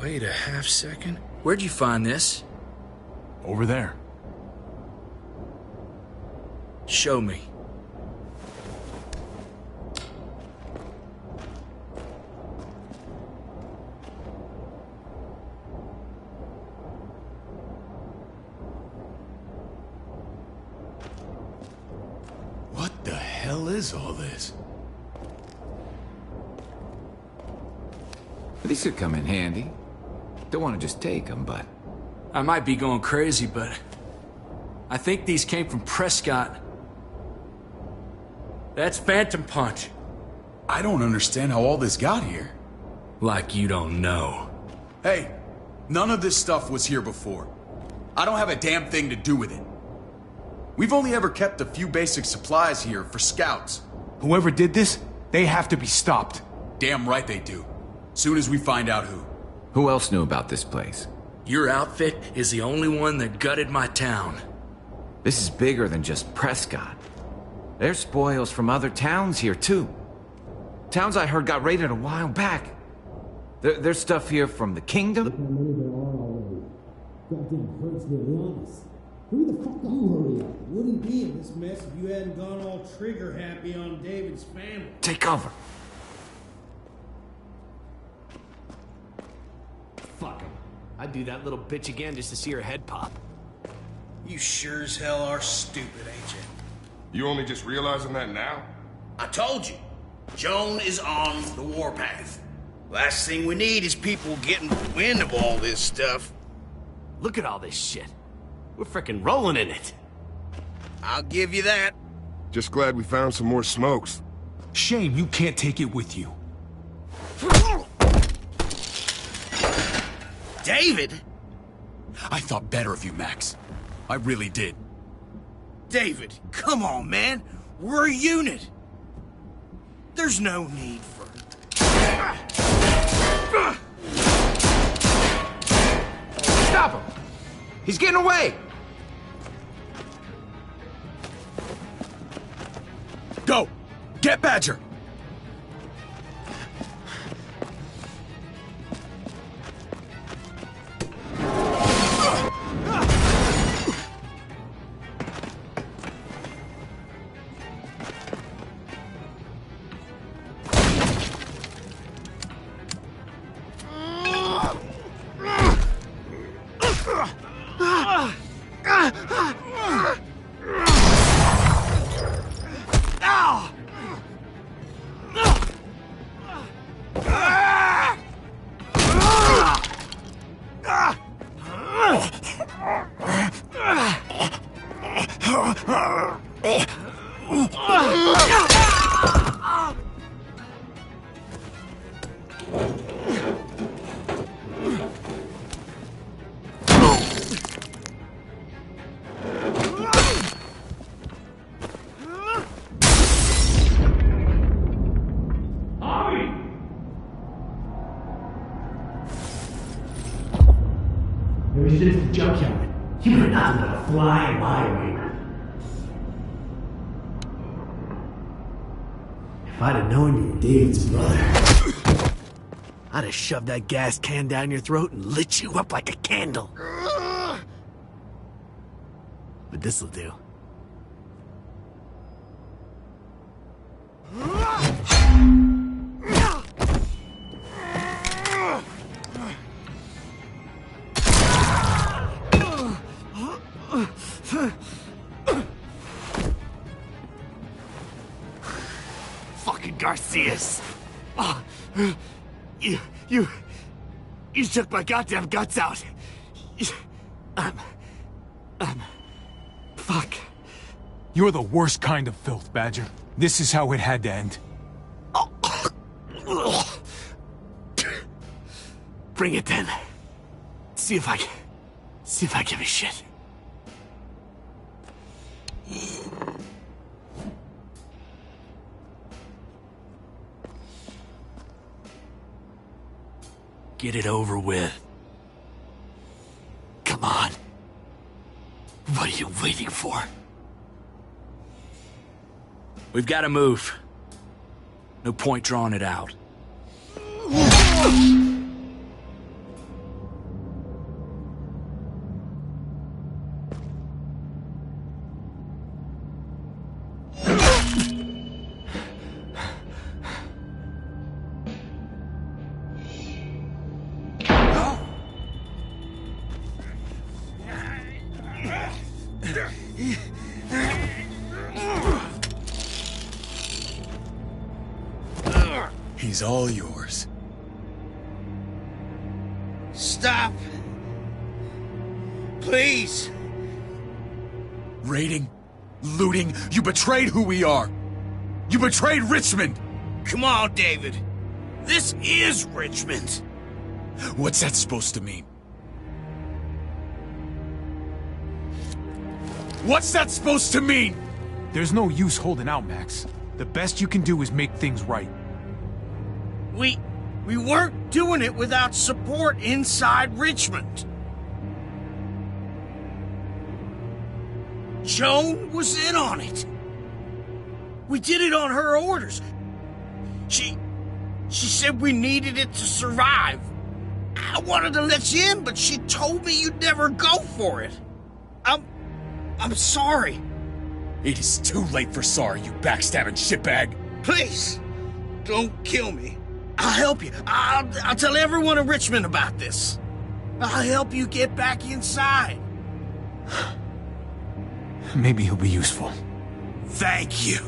Wait a half second. Where'd you find this? Over there. Show me. What the hell is all this? These could come in handy. Don't want to just take them, but... I might be going crazy, but... I think these came from Prescott. That's Phantom Punch. I don't understand how all this got here. Like you don't know. Hey, none of this stuff was here before. I don't have a damn thing to do with it. We've only ever kept a few basic supplies here for scouts. Whoever did this, they have to be stopped. Damn right they do. Soon as we find out who. Who else knew about this place? Your outfit is the only one that gutted my town. This is bigger than just Prescott. There's spoils from other towns here, too. Towns I heard got raided a while back. There's stuff here from the Kingdom. Look how many there are already. Goddamn herds nearly on us. Hurry the fuck up, hurry up. Wouldn't be in this mess if you hadn't gone all trigger happy on David's family. Take cover. Fuck him. I'd do that little bitch again just to see her head pop. You sure as hell are stupid, ain't you? You only just realizing that now? I told you. Joan is on the warpath. Last thing we need is people getting wind of all this stuff. Look at all this shit. We're frickin' rolling in it. I'll give you that. Just glad we found some more smokes. Shame you can't take it with you. David? I thought better of you, Max. I really did. David, come on, man. We're a unit. There's no need for... Stop him! He's getting away! Go! Get Badger! There was just a junkyard. You were nothing but a fly in my way. If I'd have known you were David's brother, I'd have shoved that gas can down your throat and lit you up like a candle. But this'll do. Fucking Garcias. Oh, you took my goddamn guts out. Fuck. You're the worst kind of filth, Badger. This is how it had to end. Oh. Bring it then. See if I give a shit. Get it over with. Come on. What are you waiting for? We've got to move. No point drawing it out. He's all yours. Stop. Please. Raiding, looting, you betrayed who we are. You betrayed Richmond. Come on, David. This is Richmond. What's that supposed to mean? What's that supposed to mean? There's no use holding out, Max. The best you can do is make things right. We weren't doing it without support inside Richmond. Joan was in on it. We did it on her orders. She said we needed it to survive. I wanted to let you in, but she told me you'd never go for it. I'm sorry. It is too late for sorry, you backstabbing shitbag. Please, don't kill me. I'll help you. I'll tell everyone in Richmond about this. I'll help you get back inside. Maybe he'll be useful. Thank you.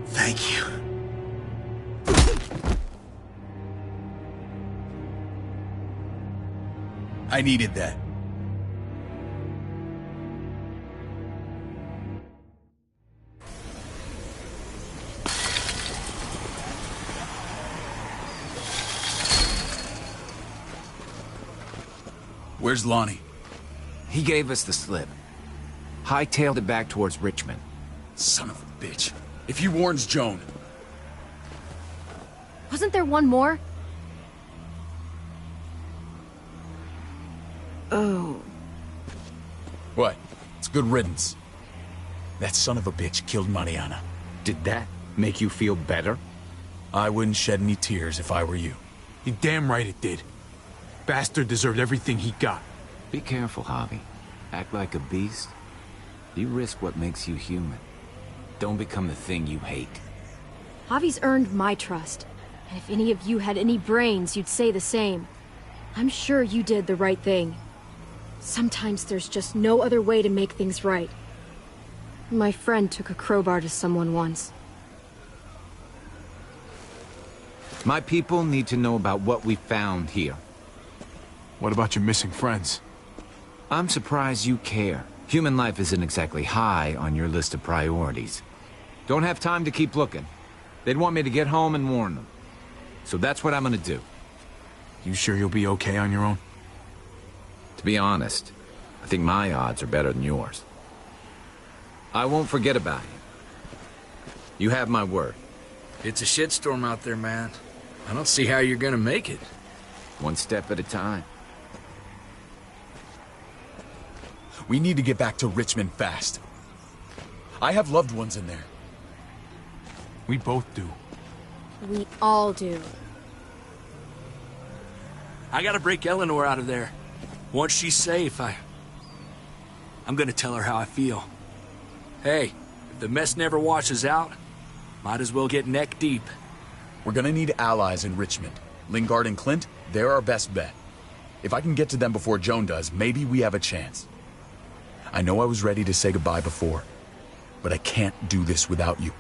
Thank you. I needed that. Where's Lonnie? He gave us the slip. Hightailed it back towards Richmond. Son of a bitch. If he warns Joan... Wasn't there one more? Oh. What? It's good riddance. That son of a bitch killed Mariana. Did that make you feel better? I wouldn't shed any tears if I were you. You're damn right it did. Bastard deserved everything he got. Be careful, Javi. Act like a beast. You risk what makes you human. Don't become the thing you hate. Javi's earned my trust. And if any of you had any brains, you'd say the same. I'm sure you did the right thing. Sometimes there's just no other way to make things right. My friend took a crowbar to someone once. My people need to know about what we found here. What about your missing friends? I'm surprised you care. Human life isn't exactly high on your list of priorities. Don't have time to keep looking. They'd want me to get home and warn them. So that's what I'm gonna do. You sure you'll be okay on your own? To be honest, I think my odds are better than yours. I won't forget about you. You have my word. It's a shitstorm out there, man. I don't see how you're gonna make it. One step at a time. We need to get back to Richmond fast. I have loved ones in there. We both do. We all do. I gotta break Eleanor out of there. Once she's safe, I'm gonna tell her how I feel. Hey, if the mess never washes out, might as well get neck deep. We're gonna need allies in Richmond. Lingard and Clint, they're our best bet. If I can get to them before Joan does, maybe we have a chance. I know I was ready to say goodbye before, but I can't do this without you.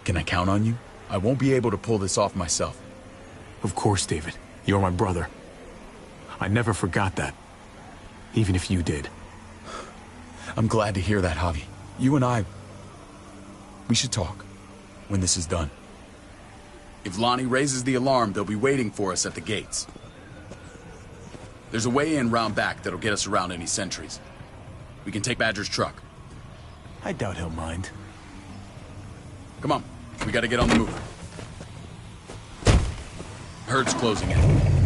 Can I count on you? I won't be able to pull this off myself. Of course, David. You're my brother. I never forgot that. Even if you did. I'm glad to hear that, Javi. You and I... we should talk. When this is done. If Lonnie raises the alarm, they'll be waiting for us at the gates. There's a way in round back that'll get us around any sentries. We can take Badger's truck. I doubt he'll mind. Come on, we gotta get on the move. Herd's closing in.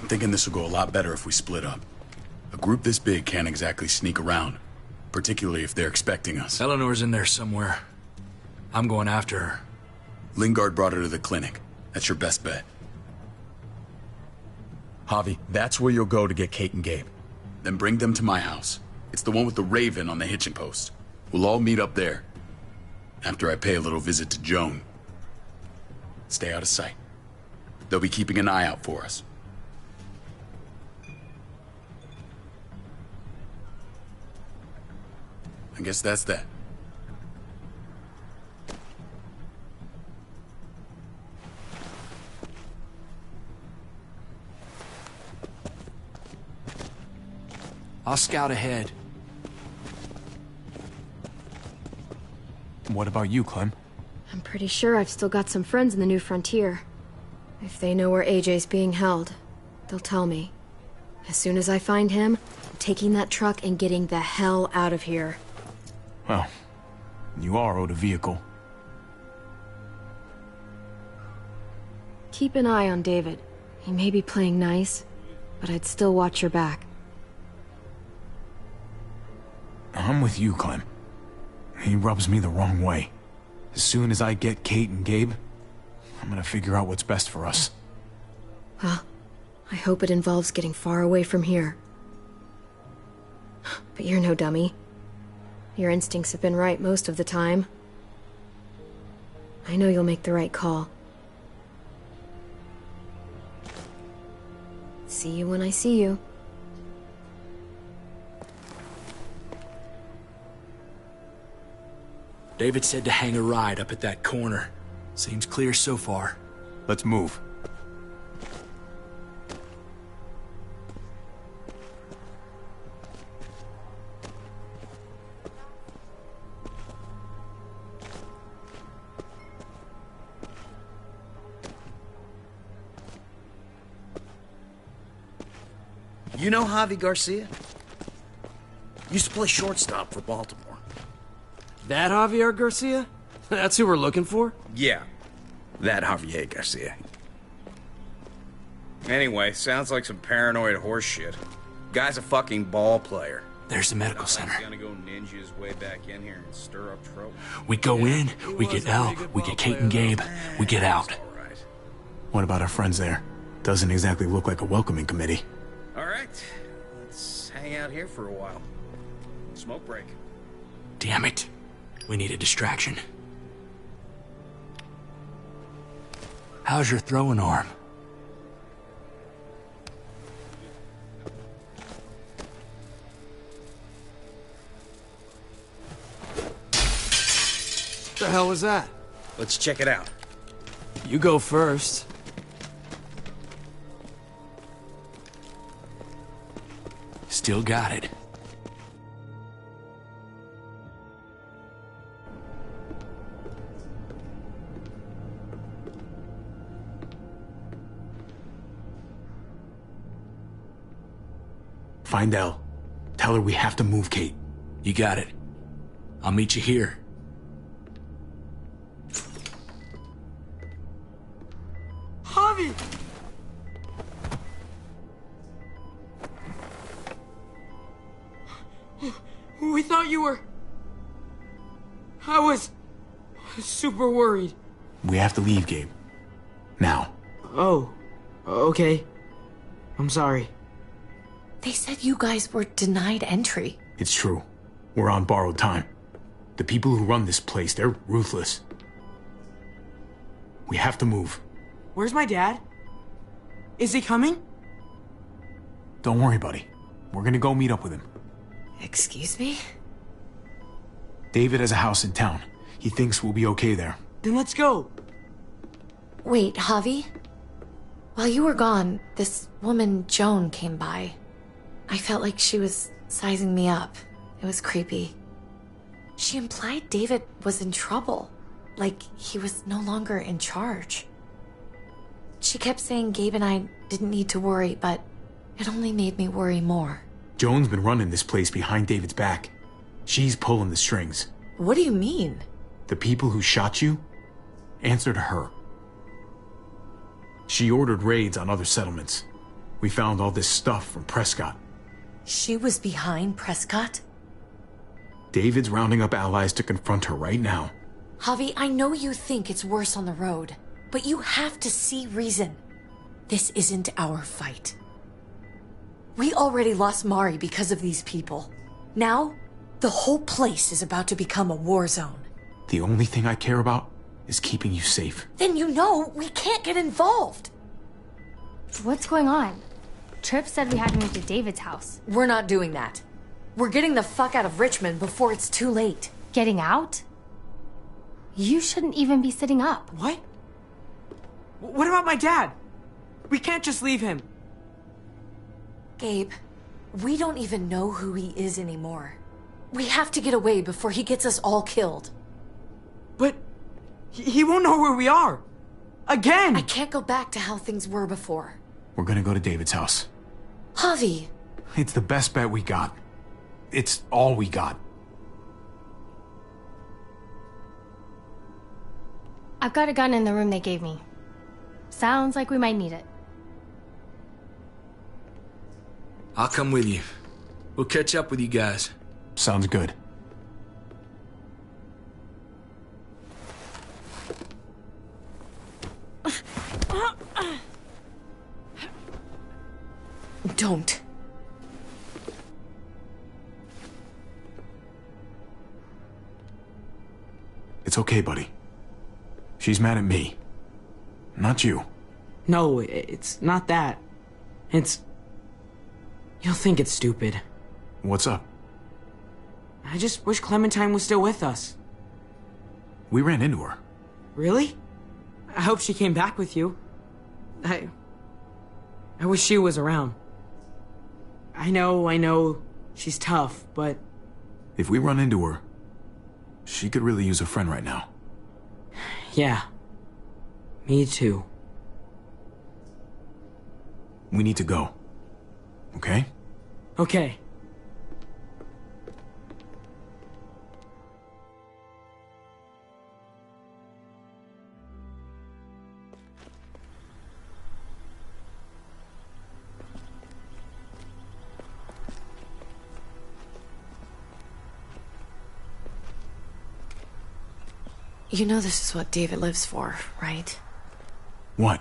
I'm thinking this will go a lot better if we split up. A group this big can't exactly sneak around, particularly if they're expecting us. Eleanor's in there somewhere. I'm going after her. Lingard brought her to the clinic. That's your best bet. Javi, that's where you'll go to get Kate and Gabe. Then bring them to my house. It's the one with the Raven on the hitching post. We'll all meet up there. After I pay a little visit to Joan. Stay out of sight. They'll be keeping an eye out for us. I guess that's that. I'll scout ahead. What about you, Clem? I'm pretty sure I've still got some friends in the New Frontier. If they know where AJ's being held, they'll tell me. As soon as I find him, I'm taking that truck and getting the hell out of here. Well, you are owed a vehicle. Keep an eye on David. He may be playing nice, but I'd still watch your back. I'm with you, Clem. He rubs me the wrong way. As soon as I get Kate and Gabe, I'm gonna figure out what's best for us. Well, I hope it involves getting far away from here. But you're no dummy. Your instincts have been right most of the time. I know you'll make the right call. See you when I see you. David said to hang a ride up at that corner. Seems clear so far. Let's move. You know Javi Garcia? Used to play shortstop for Baltimore. That Javier Garcia? That's who we're looking for? Yeah, that Javier Garcia. Anyway, sounds like some paranoid horse shit. Guy's a fucking ball player. There's the medical center. He's gonna go ninja his way back in here and stir up trouble. We go in, we get Elle, we get Kate and Gabe, we get out. What about our friends there? Doesn't exactly look like a welcoming committee. All right, let's hang out here for a while. Smoke break. Damn it. We need a distraction. How's your throwing arm? What the hell was that? Let's check it out. You go first. Still got it. Find Elle. Tell her we have to move Kate. You got it. I'll meet you here. Javi! We thought you were... I was super worried. We have to leave, Gabe. Now. Oh, okay. I'm sorry. They said you guys were denied entry. It's true. We're on borrowed time. The people who run this place, they're ruthless. We have to move. Where's my dad? Is he coming? Don't worry, buddy. We're gonna go meet up with him. Excuse me? David has a house in town. He thinks we'll be okay there. Then let's go. Wait, Javi? While you were gone, this woman, Joan, came by. I felt like she was sizing me up. It was creepy. She implied David was in trouble. Like he was no longer in charge. She kept saying Gabe and I didn't need to worry, but it only made me worry more. Joan's been running this place behind David's back. She's pulling the strings. What do you mean? The people who shot you answer to her. She ordered raids on other settlements. We found all this stuff from Prescott. She was behind Prescott? David's rounding up allies to confront her right now. Javi, I know you think it's worse on the road, but you have to see reason. This isn't our fight. We already lost Mari because of these people. Now, the whole place is about to become a war zone. The only thing I care about is keeping you safe. Then you know we can't get involved. What's going on? Tripp said we had to move to David's house. We're not doing that. We're getting the fuck out of Richmond before it's too late. Getting out? You shouldn't even be sitting up. What? What about my dad? We can't just leave him. Gabe, we don't even know who he is anymore. We have to get away before he gets us all killed. But he won't know where we are. Again! I can't go back to how things were before. We're gonna go to David's house. Javi! It's the best bet we got. It's all we got. I've got a gun in the room they gave me. Sounds like we might need it. I'll come with you. We'll catch up with you guys. Sounds good. Don't. It's okay, buddy. She's mad at me. Not you. No, it's not that. It's... You'll think it's stupid. What's up? I just wish Clementine was still with us. We ran into her. Really? I hope she came back with you. I wish she was around. I know, she's tough, but... If we run into her, she could really use a friend right now. Yeah. Me too. We need to go. Okay? Okay. You know this is what David lives for, right? What?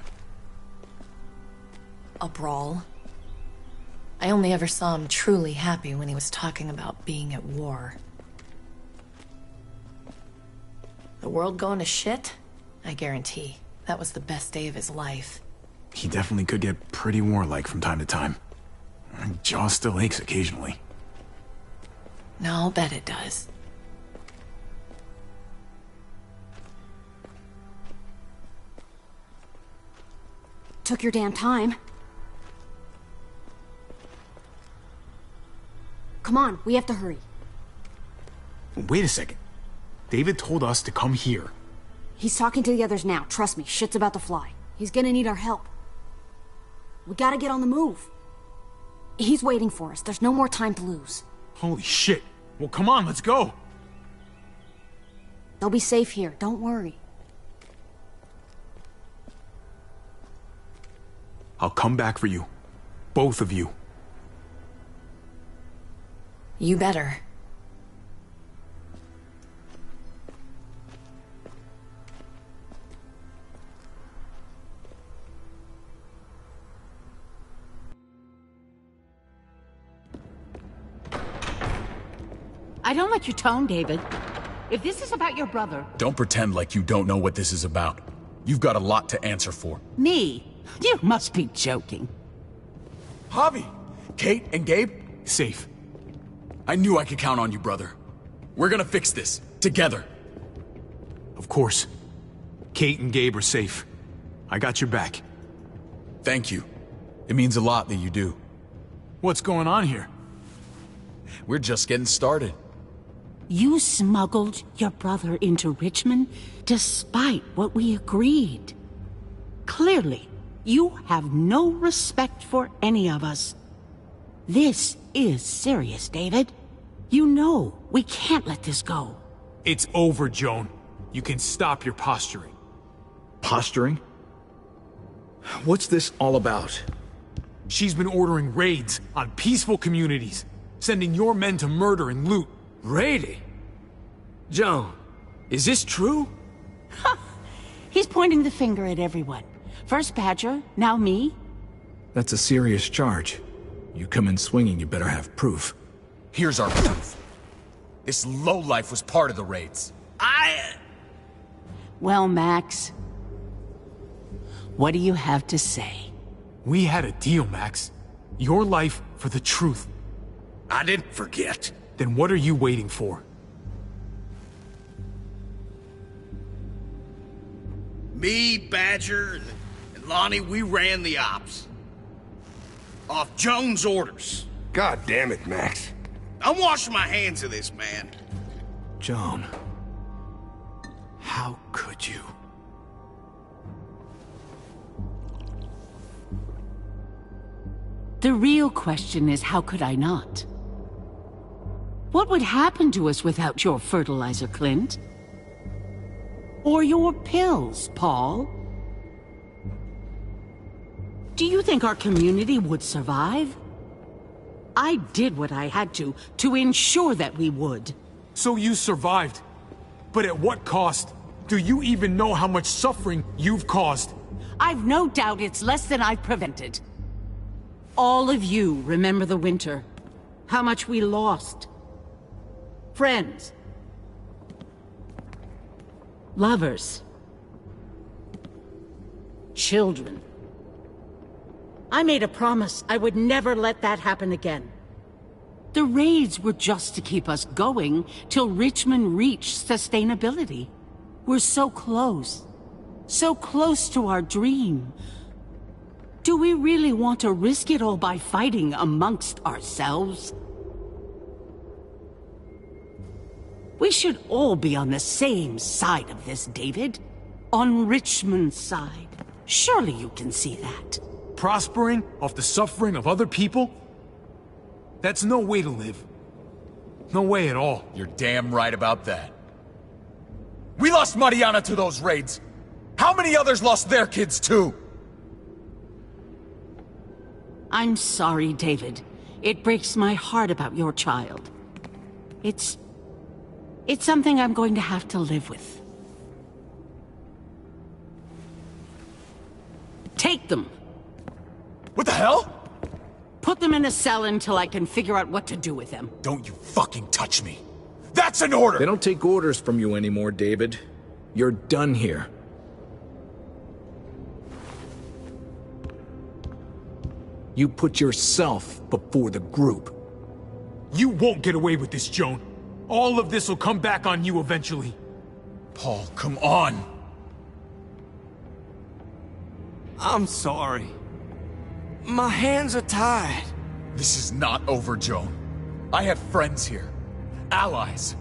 A brawl. I only ever saw him truly happy when he was talking about being at war. The world going to shit? I guarantee. That was the best day of his life. He definitely could get pretty warlike from time to time. My jaw still aches occasionally. No, I'll bet it does. Took your damn time. Come on, we have to hurry. Wait a second. David told us to come here. He's talking to the others now. Trust me, shit's about to fly. He's gonna need our help. We gotta get on the move. He's waiting for us. There's no more time to lose. Holy shit. Well, come on, let's go. They'll be safe here. Don't worry. I'll come back for you. Both of you. You better. I don't like your tone, David. If this is about your brother... Don't pretend like you don't know what this is about. You've got a lot to answer for. Me? You must be joking. Javi! Kate and Gabe? Safe. I knew I could count on you, brother. We're gonna fix this. Together. Of course. Kate and Gabe are safe. I got your back. Thank you. It means a lot that you do. What's going on here? We're just getting started. You smuggled your brother into Richmond despite what we agreed. Clearly, you have no respect for any of us. This is serious, David. You know we can't let this go. It's over, Joan. You can stop your posturing. Posturing? What's this all about? She's been ordering raids on peaceful communities, sending your men to murder and loot. Raiding? Joan, is this true? He's pointing the finger at everyone. First Badger, now me. That's a serious charge. You come in swinging, you better have proof. Here's our proof. This lowlife was part of the raids. Well, Max, what do you have to say? We had a deal, Max. Your life for the truth. I didn't forget. Then what are you waiting for? Me, Badger, and Lonnie, we ran the ops. Off Joan's orders. God damn it, Max. I'm washing my hands of this, man. Joan. How could you? The real question is, how could I not? What would happen to us without your fertilizer, Clint? Or your pills, Paul? Do you think our community would survive? I did what I had to ensure that we would. So you survived. But at what cost? Do you even know how much suffering you've caused? I've no doubt it's less than I've prevented. All of you remember the winter. How much we lost. Friends. Lovers. Children. I made a promise I would never let that happen again. The raids were just to keep us going till Richmond reached sustainability. We're so close to our dream. Do we really want to risk it all by fighting amongst ourselves? We should all be on the same side of this, David. On Richmond's side. Surely you can see that. Prospering off the suffering of other people? That's no way to live. No way at all. You're damn right about that. We lost Mariana to those raids. How many others lost their kids too? I'm sorry, David. It breaks my heart about your child. It's something I'm going to have to live with. Take them. What the hell? Put them in a cell until I can figure out what to do with them. Don't you fucking touch me. That's an order! They don't take orders from you anymore, David. You're done here. You put yourself before the group. You won't get away with this, Joan. All of this will come back on you eventually. Paul, come on! I'm sorry. My hands are tied. This is not over, Joan. I have friends here. Allies.